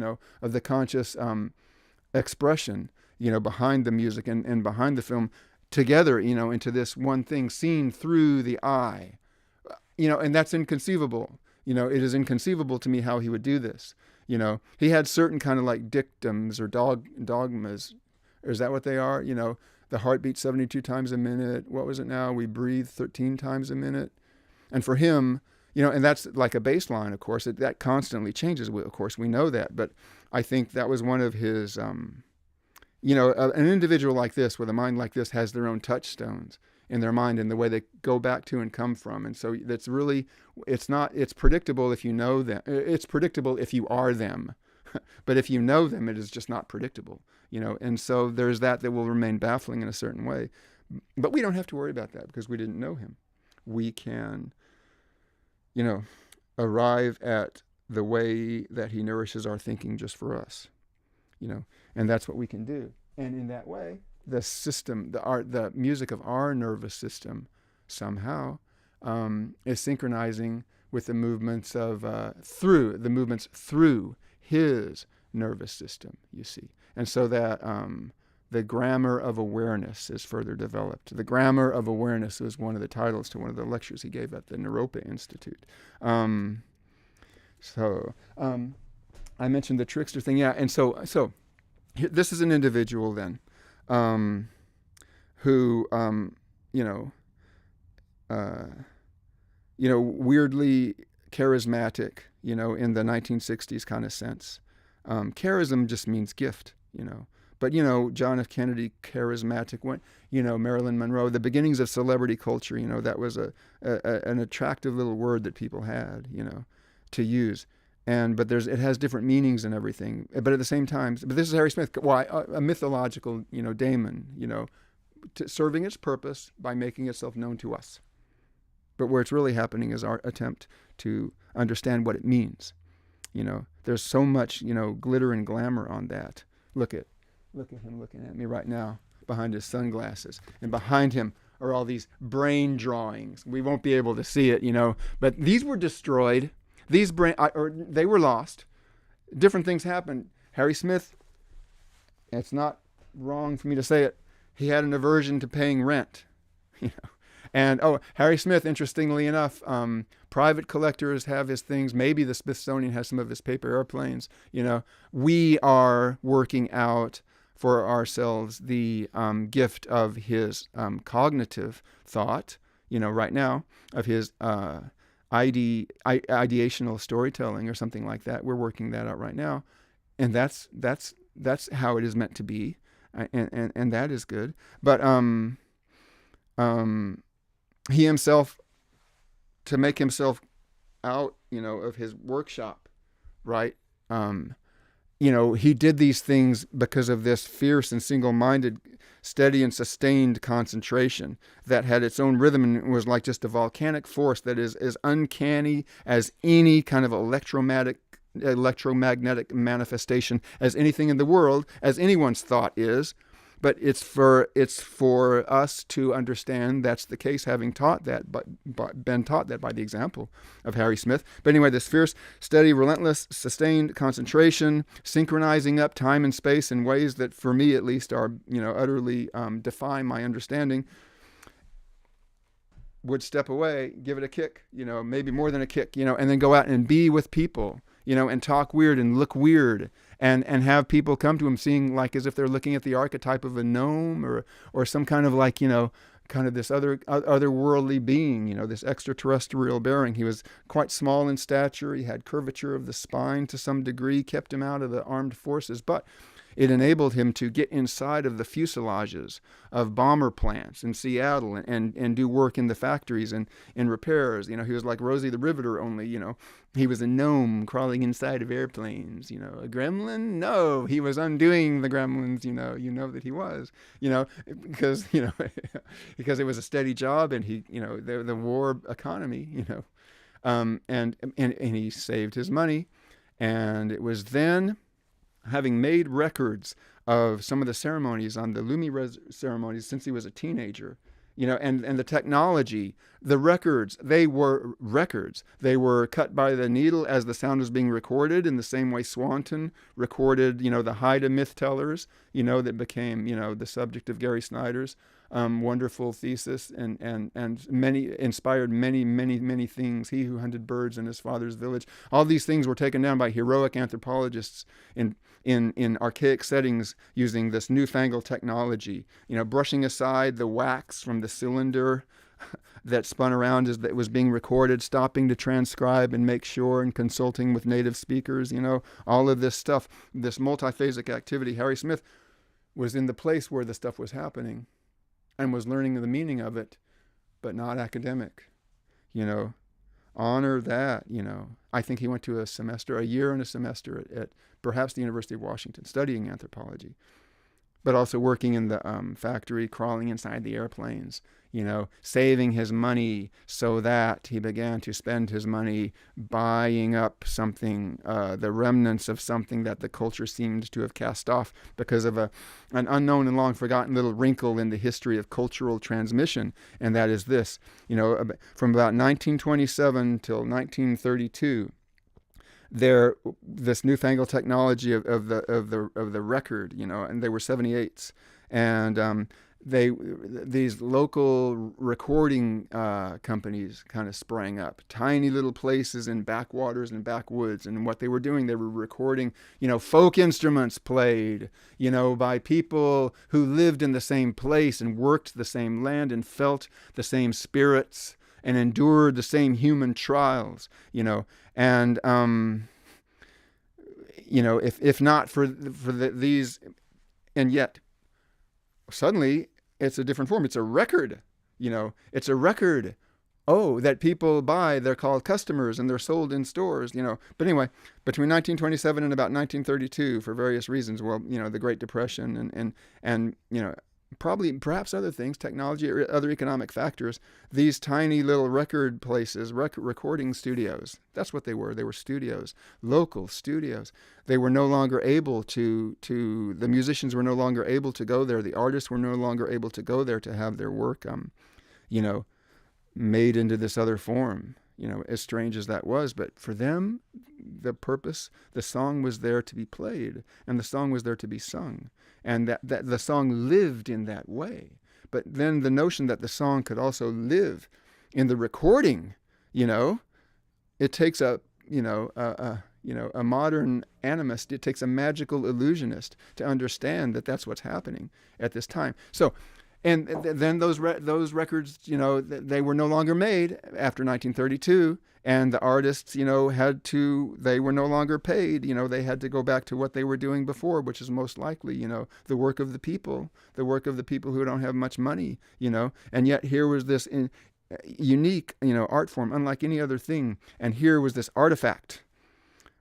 Speaker 1: of the conscious expression, behind the music and behind the film together, into this one thing seen through the eye, and that's inconceivable. It is inconceivable to me how he would do this. He had certain kind of like dictums or dogmas. Or is that what they are? The heart beats 72 times a minute. What was it now? We breathe 13 times a minute. And for him, and that's like a baseline, of course. That constantly changes, of course. We know that. But I think that was one of his, an individual like this, with a mind like this, has their own touchstones in their mind and the way they go back to and come from. And so that's really, it's predictable if you know them. It's predictable if you are them. But if you know them, it is just not predictable, And so there's that will remain baffling in a certain way. But we don't have to worry about that because we didn't know him. We can, arrive at the way that he nourishes our thinking just for us, and that's what we can do. And in that way, the system, the music of our nervous system somehow is synchronizing with the movements through his nervous system, you see. And so that the grammar of awareness is further developed. The grammar of awareness was one of the titles to one of the lectures he gave at the Naropa Institute. I mentioned the trickster thing, yeah. And so this is an individual then who, weirdly charismatic, in the 1960s kind of sense. Charism just means gift, But, John F. Kennedy, charismatic, Marilyn Monroe, the beginnings of celebrity culture, that was an attractive little word that people had, to use. But it has different meanings and everything. But at the same time, but this is Harry Smith. Why? A mythological, daemon, serving its purpose by making itself known to us. But where it's really happening is our attempt to understand what it means. There's so much, glitter and glamour on that. Look at him looking at me right now behind his sunglasses. And behind him are all these brain drawings. We won't be able to see it, but these were destroyed. They were lost. Different things happened. Harry Smith, it's not wrong for me to say it, he had an aversion to paying rent, And, Harry Smith, interestingly enough, private collectors have his things. Maybe the Smithsonian has some of his paper airplanes. We are working out for ourselves the gift of his cognitive thought, right now, of his ideational storytelling or something like that. We're working that out right now. And that's how it is meant to be. And that is good. But he himself, to make himself out, of his workshop, right? He did these things because of this fierce and single-minded, steady and sustained concentration that had its own rhythm and was like just a volcanic force that is as uncanny as any kind of electromagnetic manifestation as anything in the world, as anyone's thought is. But it's for us to understand that's the case, having taught that, but been taught that by the example of Harry Smith. But anyway, this fierce, steady, relentless, sustained concentration, synchronizing up time and space in ways that, for me at least, are utterly defy my understanding, would step away, give it a kick, maybe more than a kick, and then go out and be with people, and talk weird and look weird. And have people come to him seeing like as if they're looking at the archetype of a gnome or some kind of like, kind of this otherworldly being, this extraterrestrial bearing. He was quite small in stature. He had curvature of the spine to some degree, kept him out of the armed forces. But it enabled him to get inside of the fuselages of bomber plants in Seattle and do work in the factories and in repairs. He was like Rosie the Riveter, only, he was a gnome crawling inside of airplanes. A gremlin? No, he was undoing the gremlins, that he was, because, because it was a steady job and he, the war economy, and he saved his money. And it was then, having made records of some of the ceremonies on the ceremonies since he was a teenager. And the technology, the records, they were records. They were cut by the needle as the sound was being recorded, in the same way Swanton recorded, the Haida myth tellers, that became, the subject of Gary Snyder's wonderful thesis, and many inspired many things. He who hunted birds in his father's village. All these things were taken down by heroic anthropologists in archaic settings using this newfangled technology, brushing aside the wax from the cylinder that spun around as it was being recorded, stopping to transcribe and make sure, and consulting with native speakers, all of this stuff, this multiphasic activity. Harry Smith was in the place where the stuff was happening and was learning the meaning of it, but not academic. Honor that. I think he went to a year and a semester at perhaps the University of Washington, studying anthropology, but also working in the factory, crawling inside the airplanes, saving his money so that he began to spend his money buying up something, the remnants of something that the culture seemed to have cast off because of an unknown and long forgotten little wrinkle in the history of cultural transmission. And that is this, from about 1927 till 1932, this newfangled technology of the record, and they were 78s, and these local recording companies kind of sprang up, tiny little places in backwaters and backwoods, and what they were doing, they were recording, folk instruments played, by people who lived in the same place and worked the same land and felt the same spirits and endured the same human trials, and if not for these, and yet suddenly it's a different form. It's a record, it's a record. Oh, that people buy. They're called customers, and they're sold in stores, But anyway, between 1927 and about 1932, for various reasons, the Great Depression and perhaps other things, technology or other economic factors, these tiny little record places, recording studios, that's what they were. They were studios, local studios. They were no longer able the musicians were no longer able to go there. The artists were no longer able to go there to have their work, made into this other form, as strange as that was. But for them, the purpose, the song was there to be played, and the song was there to be sung. And that the song lived in that way. But then the notion that the song could also live in the recording, it takes a modern animist, it takes a magical illusionist to understand that that's what's happening at this time. So, and then those records, they were no longer made after 1932. And the artists, they were no longer paid. They had to go back to what they were doing before, which is most likely, the work of the people who don't have much money, And yet here was this unique, art form, unlike any other thing. And here was this artifact,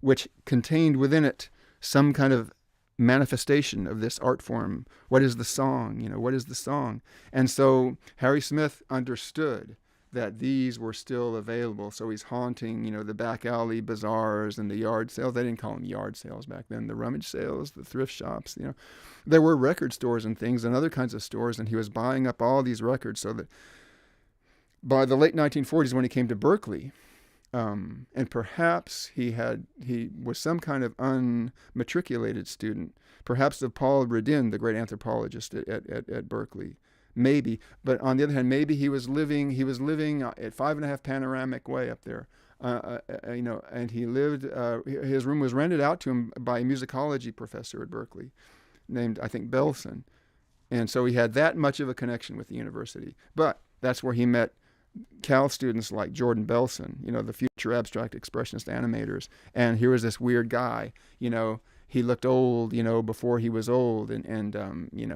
Speaker 1: which contained within it some kind of manifestation of this art form. What is the song? What is the song? And so Harry Smith understood that these were still available. So he's haunting, the back alley bazaars and the yard sales. They didn't call them yard sales back then. The rummage sales, the thrift shops, There were record stores and things and other kinds of stores, and he was buying up all these records so that by the late 1940s, when he came to Berkeley, and perhaps he was some kind of unmatriculated student, perhaps of Paul Redin, the great anthropologist at Berkeley. Maybe, but on the other hand, maybe he was living at 5.5 Panoramic Way up there, and he lived. His room was rented out to him by a musicology professor at Berkeley, named I think Belson, and so he had that much of a connection with the university. But that's where he met Cal students like Jordan Belson, the future abstract expressionist animators. And here was this weird guy, he looked old, before he was old, and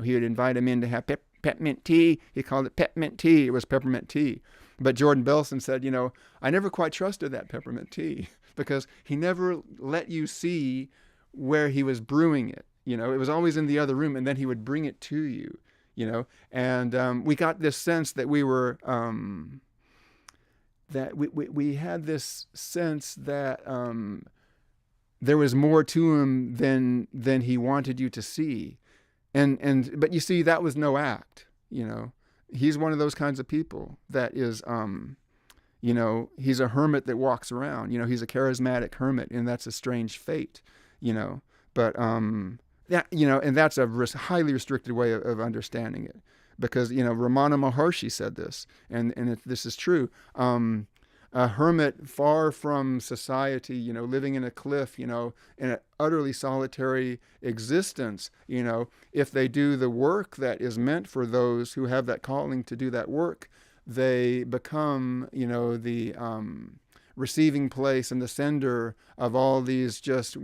Speaker 1: he would invite him in to have peppermint tea. He called it peppermint tea. It was peppermint tea. But Jordan Belson said, I never quite trusted that peppermint tea because he never let you see where he was brewing it. It was always in the other room, and then he would bring it to you, and we got this sense that we were, that we had this sense that there was more to him than he wanted you to see. But you see, that was no act. He's one of those kinds of people that is, he's a hermit that walks around. He's a charismatic hermit, and that's a strange fate. You know, but and that's a highly restricted way of understanding it, because Ramana Maharshi said this, and this is true. A hermit far from society, living in a cliff, in an utterly solitary existence, if they do the work that is meant for those who have that calling to do that work, they become, the receiving place and the sender of all these just,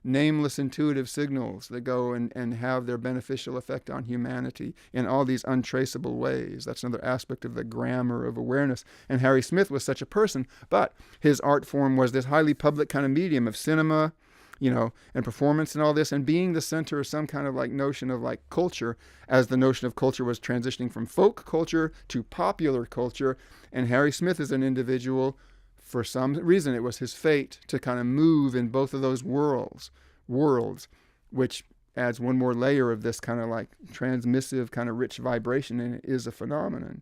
Speaker 1: nameless intuitive signals that go and have their beneficial effect on humanity in all these untraceable ways. That's another aspect of the grammar of awareness. And Harry Smith was such a person, but his art form was this highly public kind of medium of cinema, and performance and all this, and being the center of some kind of notion of culture, as the notion of culture was transitioning from folk culture to popular culture. And Harry Smith is an individual, for some reason, it was his fate to kind of move in both of those worlds, which adds one more layer of this kind of transmissive, kind of rich vibration, and it is a phenomena,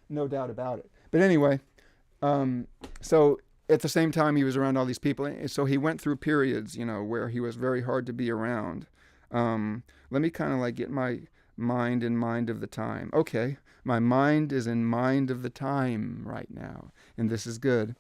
Speaker 1: no doubt about it. But anyway, so at the same time he was around all these people, and so he went through periods, where he was very hard to be around. Let me kind of get my mind in mind of the time. Okay, my mind is in mind of the time right now, and this is good.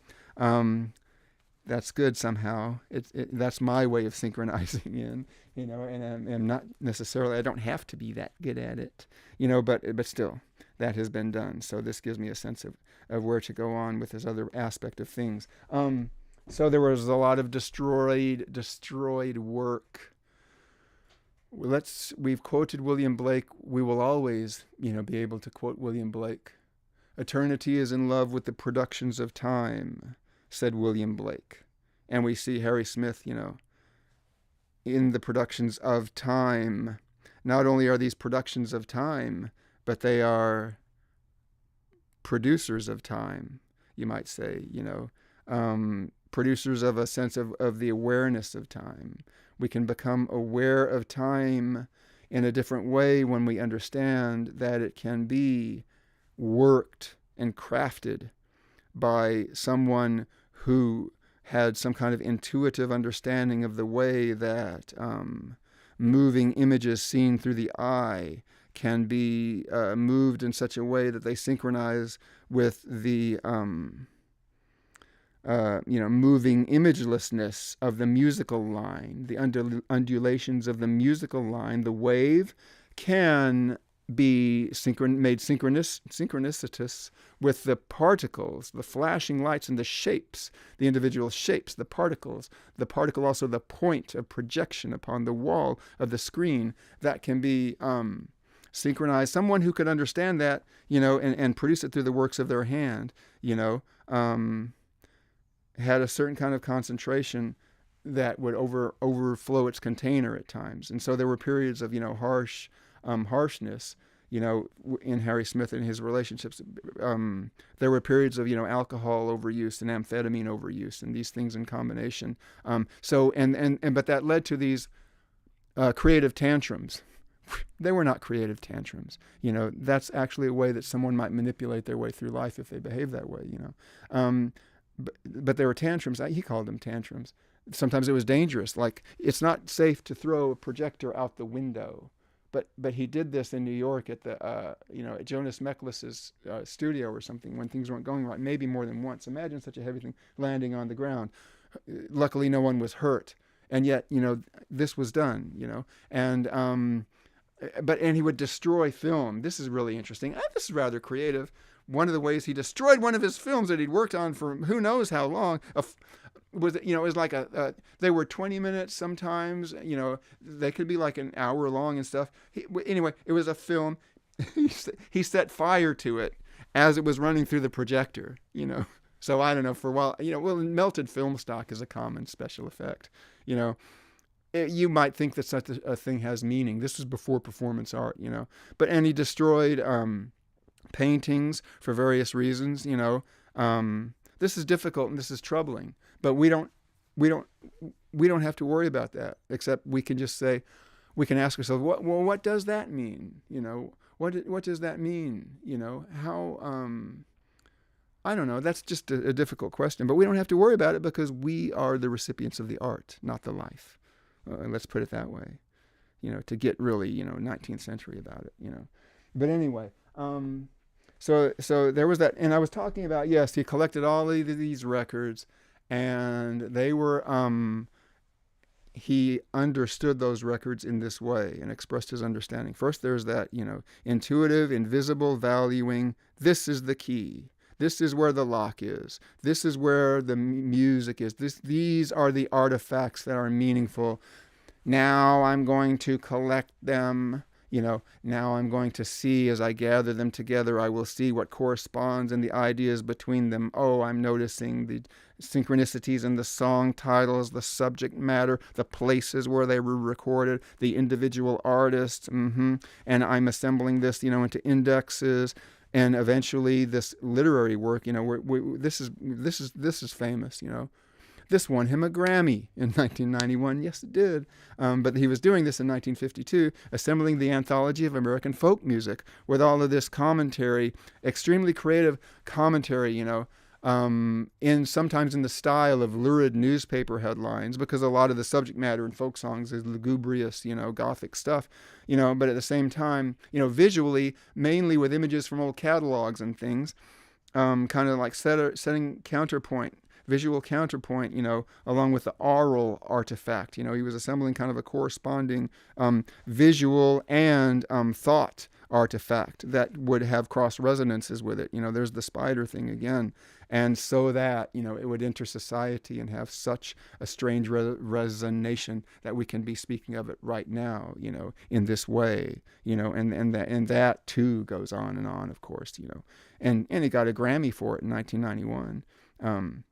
Speaker 1: That's good somehow. That's my way of synchronizing in, and I'm not necessarily, I don't have to be that good at it, but still, that has been done. So this gives me a sense of where to go on with this other aspect of things. So there was a lot of destroyed work. We've quoted William Blake. We will always, be able to quote William Blake. Eternity is in love with the productions of time, said William Blake. And we see Harry Smith, in the productions of time. Not only are these productions of time, but they are producers of time, you might say, producers of a sense of the awareness of time. We can become aware of time in a different way when we understand that it can be worked and crafted by someone who had some kind of intuitive understanding of the way that moving images seen through the eye can be moved in such a way that they synchronize with the moving imagelessness of the musical line, the undulations of the musical line. The wave can be made synchronicitous with the particles, the flashing lights and the shapes, the individual shapes, the particles. The particle also the point of projection upon the wall of the screen that can be synchronized. Someone who could understand that, and produce it through the works of their hand, had a certain kind of concentration that would overflow its container at times. And so there were periods of, harshness, in Harry Smith and his relationships. There were periods of, alcohol overuse and amphetamine overuse and these things in combination. But that led to these creative tantrums. They were not creative tantrums. That's actually a way that someone might manipulate their way through life if they behave that way, But there were tantrums. He called them tantrums. Sometimes it was dangerous. It's not safe to throw a projector out the window. But he did this in New York at the at Jonas Mecklis's studio or something when things weren't going right, maybe more than once. Imagine such a heavy thing landing on the ground. Luckily, no one was hurt, and yet this was done. And he would destroy film. This is really interesting. This is rather creative. One of the ways he destroyed one of his films that he'd worked on for who knows how long was, it was like they were 20 minutes sometimes, they could be like an hour long and stuff. Anyway, it was a film. He set fire to it as it was running through the projector, So I don't know, for a while, melted film stock is a common special effect, You might think that such a thing has meaning. This was before performance art, and he destroyed paintings for various reasons. This is difficult and this is troubling, but we don't have to worry about that, except we can just say, we can ask ourselves, what does that mean? What does that mean? How, I don't know. That's just a difficult question, but we don't have to worry about it because we are the recipients of the art, not the life. Let's put it that way. To get really, 19th century about it, But anyway, so there was that, and I was talking about, yes, he collected all of these records, and they were, he understood those records in this way and expressed his understanding. First, there's that, intuitive, invisible valuing. This is the key. This is where the lock is. This is where the music is. These are the artifacts that are meaningful. Now I'm going to collect them. Now I'm going to see, as I gather them together, I will see what corresponds and the ideas between them. Oh, I'm noticing the synchronicities in the song titles, the subject matter, the places where they were recorded, the individual artists, and I'm assembling this, into indexes, and eventually this literary work. This is famous. This won him a Grammy in 1991. Yes, it did. But he was doing this in 1952, assembling the anthology of American folk music with all of this commentary, extremely creative commentary, sometimes in the style of lurid newspaper headlines, because a lot of the subject matter in folk songs is lugubrious, Gothic stuff, but at the same time, visually, mainly with images from old catalogs and things, kind of like setting counterpoint. Visual counterpoint, along with the aural artifact. He was assembling kind of a corresponding visual and thought artifact that would have cross resonances with it. There's the spider thing again. And so that, it would enter society and have such a strange resonation that we can be speaking of it right now, in this way, and that too goes on and on, of course, and he got a Grammy for it in 1991.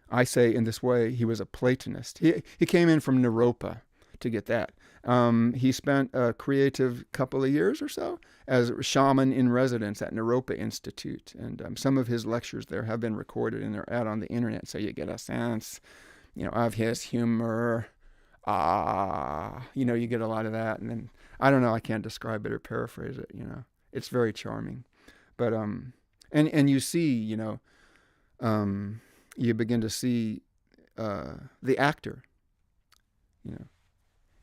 Speaker 1: I say in this way, he was a Platonist. He came in from Naropa to get that. He spent a creative couple of years or so as a shaman in residence at Naropa Institute. And some of his lectures there have been recorded and they're out on the internet. So you get a sense, of his humor. You get a lot of that. And then, I don't know, I can't describe it or paraphrase it, It's very charming. But, and you see, you begin to see the actor,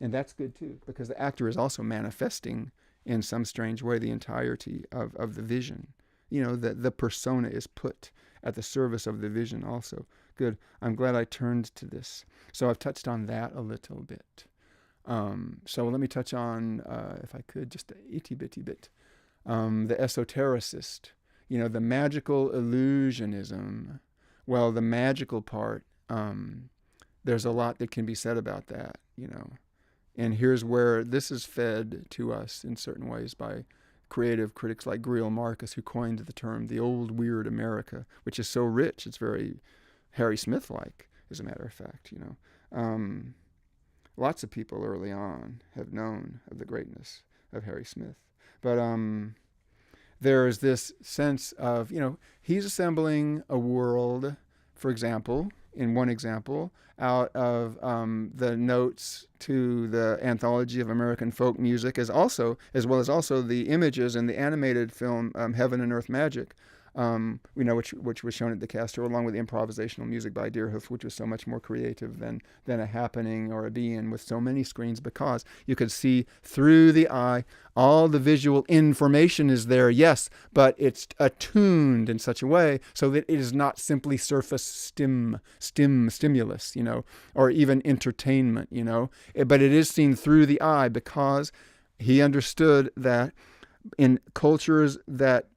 Speaker 1: and that's good too, because the actor is also manifesting in some strange way the entirety of the vision. The persona is put at the service of the vision also. Good. I'm glad I turned to this. So I've touched on that a little bit. So let me touch on, if I could, just a itty bitty bit, the esotericist, the magical illusionism. Well, the magical part, there's a lot that can be said about that, And here's where this is fed to us in certain ways by creative critics like Greil Marcus, who coined the term the old weird America, which is so rich. It's very Harry Smith-like, as a matter of fact, Lots of people early on have known of the greatness of Harry Smith. But there's this sense of, he's assembling a world, for example, in one example, out of the notes to the anthology of American folk music, as well as the images in the animated film Heaven and Earth Magic, which was shown at the Castro, along with the improvisational music by Deerhoof, which was so much more creative than a happening or a be-in with so many screens, because you could see through the eye. All the visual information is there, yes, but it's attuned in such a way so that it is not simply surface stimulus, or even entertainment, but it is seen through the eye, because he understood that in cultures that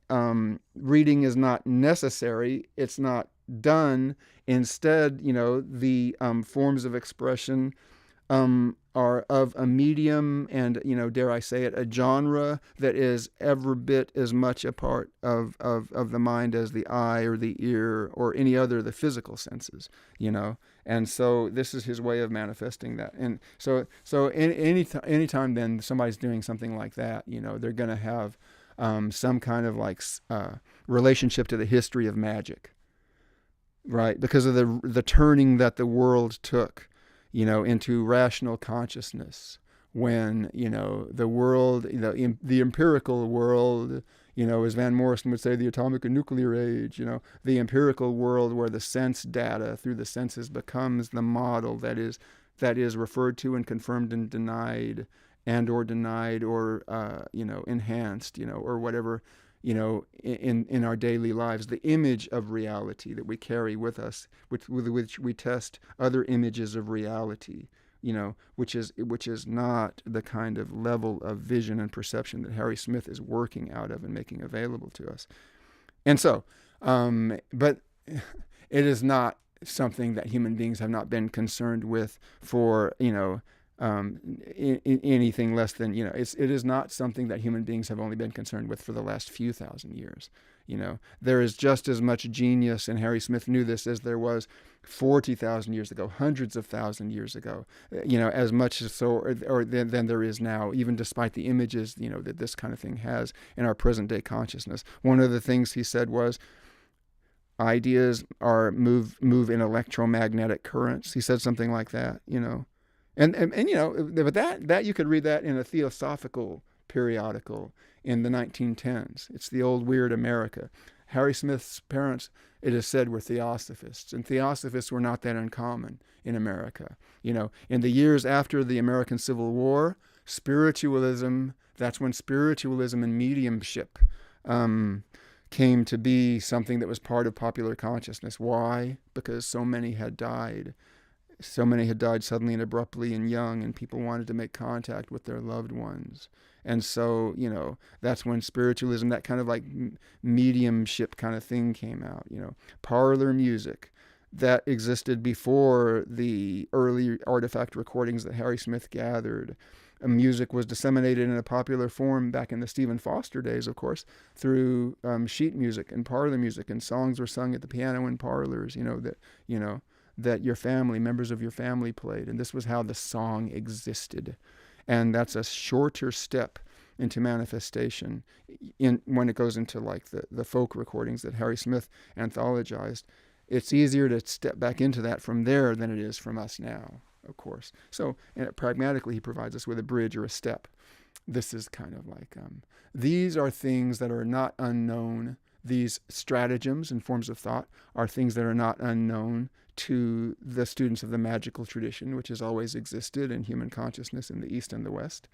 Speaker 1: reading is not necessary, it's not done. Instead, the forms of expression are of a medium and, dare I say it, a genre that is every bit as much a part of the mind as the eye or the ear or any other of the physical senses, And so this is his way of manifesting that. And so anytime then somebody's doing something like that, they're going to have some kind of relationship to the history of magic, right? Because of the turning that the world took, into rational consciousness, when, the world, the empirical world, as Van Morrison would say, the atomic and nuclear age, the empirical world where the sense data through the senses becomes the model that is referred to and confirmed and denied or enhanced, or whatever, in our daily lives, the image of reality that we carry with us, with which we test other images of reality, which is not the kind of level of vision and perception that Harry Smith is working out of and making available to us. And so, but it is not something that human beings have not been concerned with for, anything less than, it is not something that human beings have only been concerned with for the last few thousand years. There is just as much genius, and Harry Smith knew this, as there was 40,000 years ago, hundreds of thousand years ago, as much as so, or than there is now, even despite the images, that this kind of thing has in our present day consciousness. One of the things he said was, ideas move in electromagnetic currents. He said something like that, And but that you could read that in a theosophical periodical in the 1910s. It's the old Weird America. Harry Smith's parents, it is said, were theosophists, and theosophists were not that uncommon in America. In the years after the American Civil War, spiritualism, that's when spiritualism and mediumship came to be something that was part of popular consciousness. Why? Because so many had died. So many had died suddenly and abruptly and young, and people wanted to make contact with their loved ones. And so, that's when spiritualism, that kind of like mediumship kind of thing came out, Parlor music that existed before the early artifact recordings that Harry Smith gathered. Music was disseminated in a popular form back in the Stephen Foster days, of course, through sheet music and parlor music, and songs were sung at the piano in parlors, that your family, members of your family played. And this was how the song existed. And that's a shorter step into manifestation when it goes into like the folk recordings that Harry Smith anthologized. It's easier to step back into that from there than it is from us now, of course. So pragmatically, he provides us with a bridge or a step. This is kind of like, these are things that are not unknown. These stratagems and forms of thought are things that are not unknown to the students of the magical tradition, which has always existed in human consciousness in the East and the West.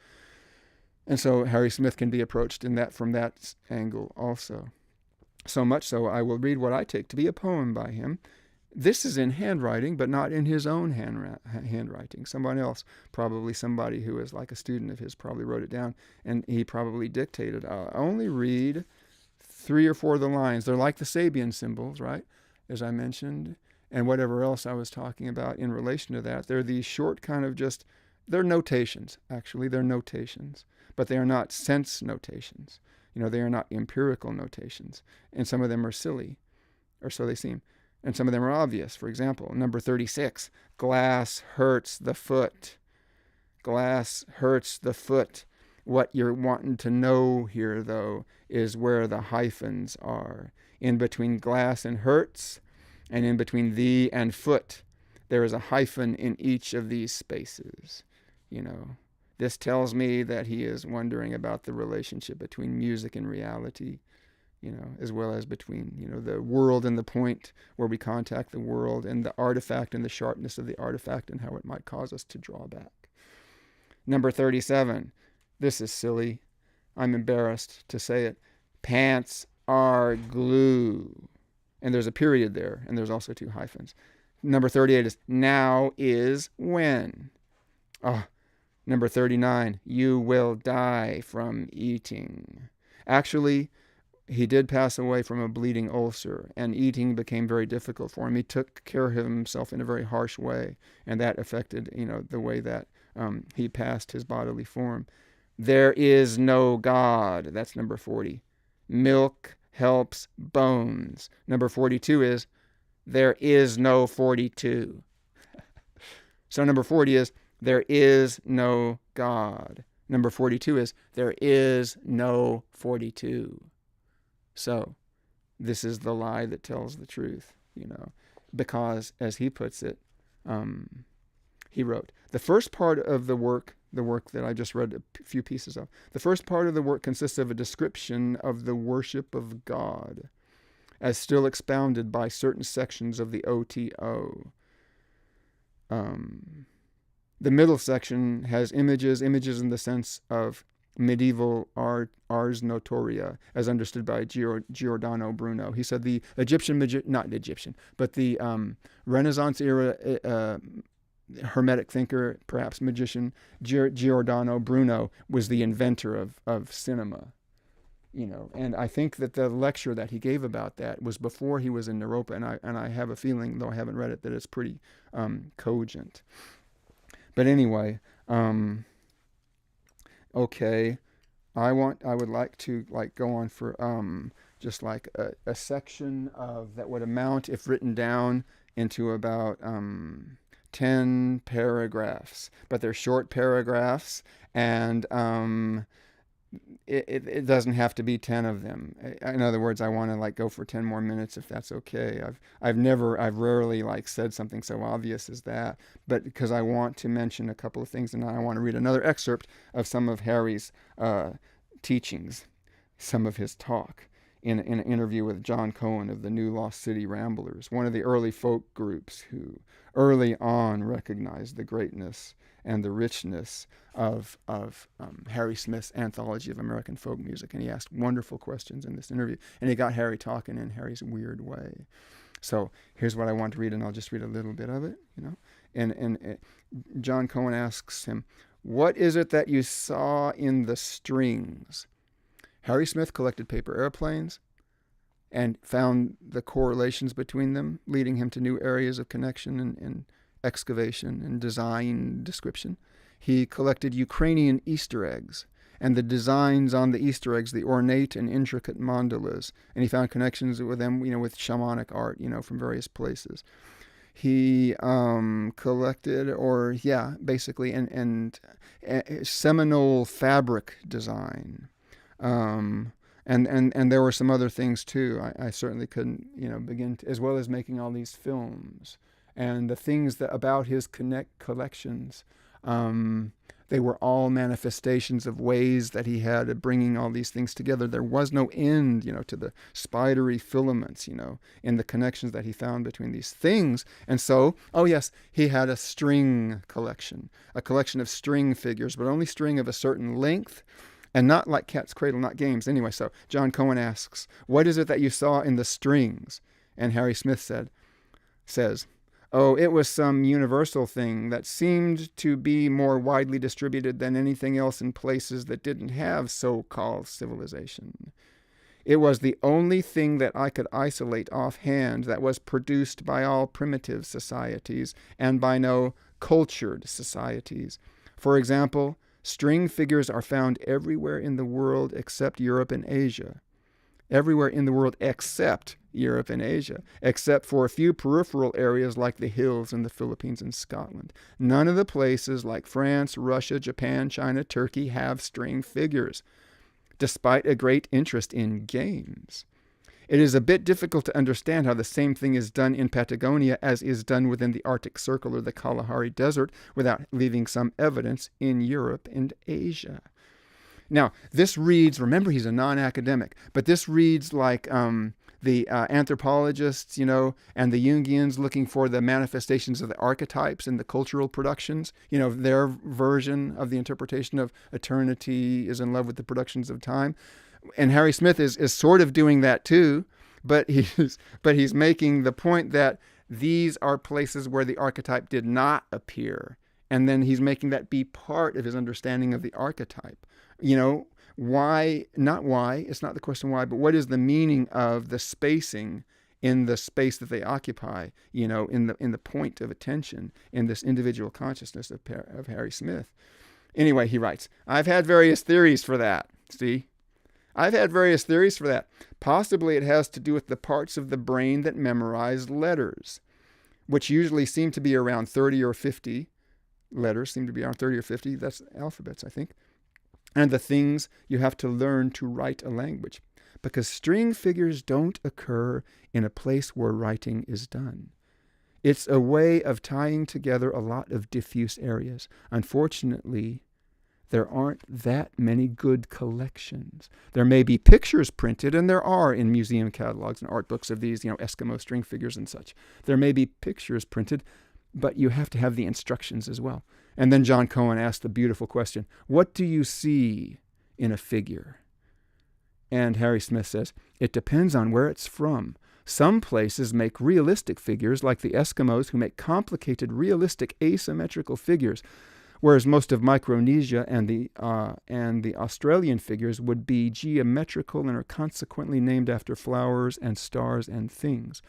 Speaker 1: And so Harry Smith can be approached from that angle also. So much so, I will read what I take to be a poem by him. This is in handwriting, but not in his own handwriting. Someone else, probably somebody who is like a student of his, probably wrote it down, and he probably dictated. I'll only read 3 or 4 of the lines. They're like the Sabian symbols, right? As I mentioned, and whatever else I was talking about in relation to that. They're these short kind of they're notations, actually. They're notations, but they are not sense notations. They are not empirical notations. And some of them are silly, or so they seem. And some of them are obvious. For example, number 36, glass hurts the foot. Glass hurts the foot. What you're wanting to know here, though, is where the hyphens are. In between glass and hurts, and in between thee and foot, there is a hyphen in each of these spaces. This tells me that he is wondering about the relationship between music and reality, as well as between, the world and the point where we contact the world, and the artifact and the sharpness of the artifact and how it might cause us to draw back. Number 37. This is silly. I'm embarrassed to say it. Pants are glue. And there's a period there, and there's also 2 hyphens. Number 38 is now is when. Number 39, you will die from eating. Actually, he did pass away from a bleeding ulcer, and eating became very difficult for him. He took care of himself in a very harsh way, and that affected, the way that he passed his bodily form. There is no God. That's number 40. Milk helps bones. Number 42 is, there is no 42. So number 40 is, there is no God. Number 42 is, there is no 42. So this is the lie that tells the truth, because, as he puts it, he wrote, the first part of the work the work that I just read a few pieces of. The first part of the work consists of a description of the worship of God, as still expounded by certain sections of the OTO. The middle section has images in the sense of medieval ars notoria, as understood by Giordano Bruno. He said the Renaissance era Hermetic thinker, perhaps magician, Giordano Bruno was the inventor of cinema. And I think that the lecture that he gave about that was before he was in Europa, and I have a feeling, though I haven't read it, that it's pretty cogent. But anyway, okay, I would like to go on for just like a section of that would amount, if written down, into about 10 paragraphs, but they're short paragraphs, and it doesn't have to be 10 of them. In other words, I want to go for 10 more minutes, if that's okay. I've rarely said something so obvious as that, but because I want to mention a couple of things, and I want to read another excerpt of some of Harry's teachings, some of his talk in an interview with John Cohen of the New Lost City Ramblers, one of the early folk groups who early on recognized the greatness and the richness of Harry Smith's Anthology of American Folk Music. And he asked wonderful questions in this interview. And he got Harry talking in Harry's weird way. So here's what I want to read, and I'll just read a little bit of it, And John Cohen asks him, "What is it that you saw in the strings?" Harry Smith collected paper airplanes and found the correlations between them, leading him to new areas of connection and excavation and design description. He collected Ukrainian Easter eggs and the designs on the Easter eggs, the ornate and intricate mandalas, and he found connections with them, with shamanic art, from various places. He collected, basically, and Seminole fabric design. And there were some other things too. I certainly couldn't, begin to, as well as making all these films and the things that about his collections. They were all manifestations of ways that he had of bringing all these things together. There was no end, to the spidery filaments, in the connections that he found between these things. And so, he had a string collection, a collection of string figures, but only string of a certain length, and not like Cat's Cradle, not games. Anyway, so John Cohen asks, "What is it that you saw in the strings?" And Harry Smith says, "Oh, it was some universal thing that seemed to be more widely distributed than anything else in places that didn't have so-called civilization. It was the only thing that I could isolate offhand that was produced by all primitive societies and by no cultured societies. For example, string figures are found everywhere in the world except Europe and Asia. Everywhere in the world except Europe and Asia, except for a few peripheral areas like the hills in the Philippines and Scotland. None of the places like France, Russia, Japan, China, Turkey have string figures, despite a great interest in games. It is a bit difficult to understand how the same thing is done in Patagonia as is done within the Arctic Circle or the Kalahari Desert without leaving some evidence in Europe and Asia." Now, this reads, remember he's a non-academic, but this reads like the anthropologists, and the Jungians looking for the manifestations of the archetypes in the cultural productions, their version of the interpretation of eternity is in love with the productions of time. And Harry Smith is sort of doing that too, but he's making the point that these are places where the archetype did not appear. And then he's making that be part of his understanding of the archetype. Why, not why, it's not the question why, but what is the meaning of the spacing in the space that they occupy, in the point of attention in this individual consciousness of Harry Smith. Anyway, he writes, "I've had various theories for that." See? I've had various theories for that. Possibly it has to do with the parts of the brain that memorize letters, which usually seem to be around 30 or 50. Letters seem to be around 30 or 50. That's alphabets, I think. And the things you have to learn to write a language. Because string figures don't occur in a place where writing is done. It's a way of tying together a lot of diffuse areas. Unfortunately, there aren't that many good collections. There may be pictures printed, and there are in museum catalogs and art books of these, Eskimo string figures and such. There may be pictures printed, but you have to have the instructions as well. And then John Cohen asked the beautiful question, what do you see in a figure? And Harry Smith says, it depends on where it's from. Some places make realistic figures, like the Eskimos, who make complicated, realistic, asymmetrical figures, whereas most of Micronesia and the Australian figures would be geometrical and are consequently named after flowers and stars and things.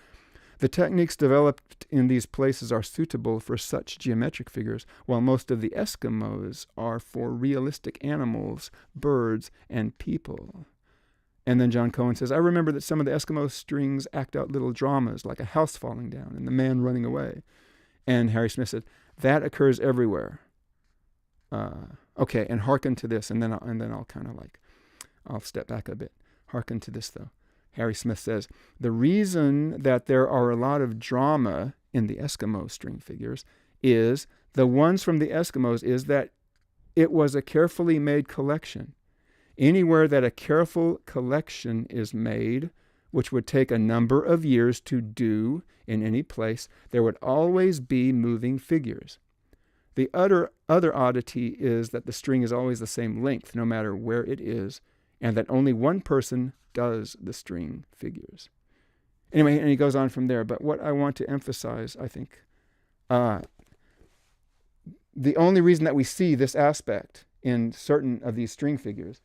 Speaker 1: The techniques developed in these places are suitable for such geometric figures, while most of the Eskimos are for realistic animals, birds, and people. And then John Cohen says, I remember that some of the Eskimo strings act out little dramas, like a house falling down and the man running away. And Harry Smith said, that occurs everywhere. Okay, and hearken to this, and then I'll kind of I'll step back a bit. Hearken to this, though. Harry Smith says, the reason that there are a lot of drama in the Eskimo string figures is, the ones from the Eskimos, is that it was a carefully made collection. Anywhere that a careful collection is made, which would take a number of years to do in any place, there would always be moving figures. The other oddity is that the string is always the same length, no matter where it is, and that only one person does the string figures. Anyway, and he goes on from there. But what I want to emphasize, I think, the only reason that we see this aspect in certain of these string figures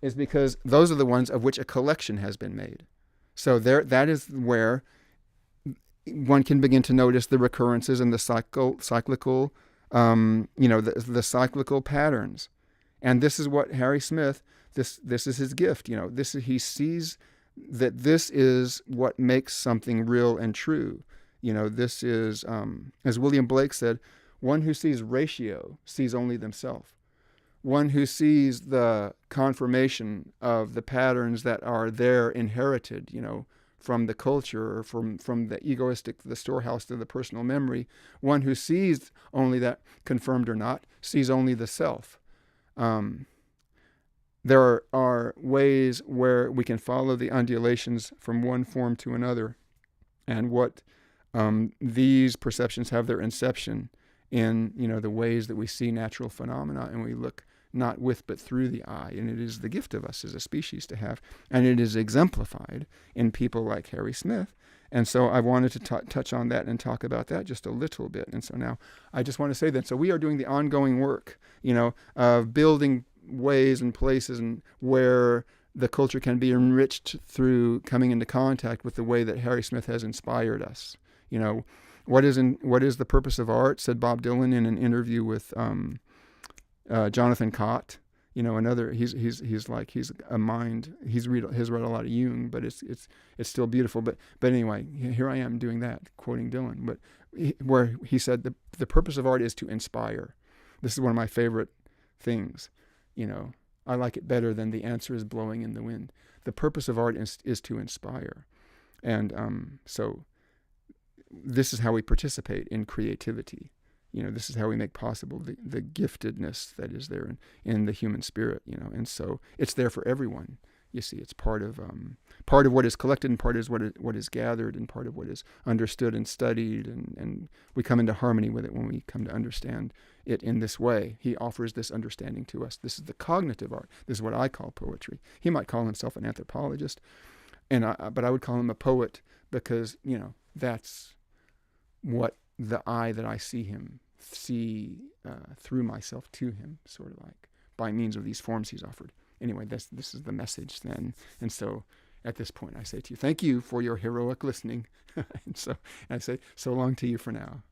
Speaker 1: is because those are the ones of which a collection has been made. So that is where one can begin to notice the recurrences and the cyclical, the cyclical patterns. And this is what Harry Smith, this is his gift. He sees that this is what makes something real and true. This is, as William Blake said, one who sees ratio sees only themselves. One who sees the confirmation of the patterns that are there inherited, from the culture or from the egoistic, the storehouse to the personal memory. One who sees only that, confirmed or not, sees only the self. There are ways where we can follow the undulations from one form to another, and what these perceptions have their inception in, the ways that we see natural phenomena, and we look not with but through the eye. And it is the gift of us as a species to have, and it is exemplified in people like Harry Smith. And so I wanted to touch on that and talk about that just a little bit. And so now I just want to say that, so we are doing the ongoing work, of building ways and places and where the culture can be enriched through coming into contact with the way that Harry Smith has inspired us. What is the purpose of art, said Bob Dylan in an interview with Jonathan Cott. Another, he's a mind, has read a lot of Jung, but it's still beautiful. But anyway, here I am doing that, quoting Dylan, but where he said the purpose of art is to inspire. This is one of my favorite things. I like it better than the answer is blowing in the wind. The purpose of art is to inspire. And so this is how we participate in creativity. This is how we make possible the giftedness that is there in the human spirit, and so it's there for everyone. You see, it's part of what is collected, and part is what is gathered, and part of what is understood and studied, and we come into harmony with it when we come to understand it in this way. He offers this understanding to us. This is the cognitive art. This is what I call poetry. He might call himself an anthropologist, but I would call him a poet because that's what the eye that I see him through myself to him, sort of like by means of these forms he's offered. Anyway, this is the message then. And so at this point I say to you, thank you for your heroic listening. And so I say so long to you for now.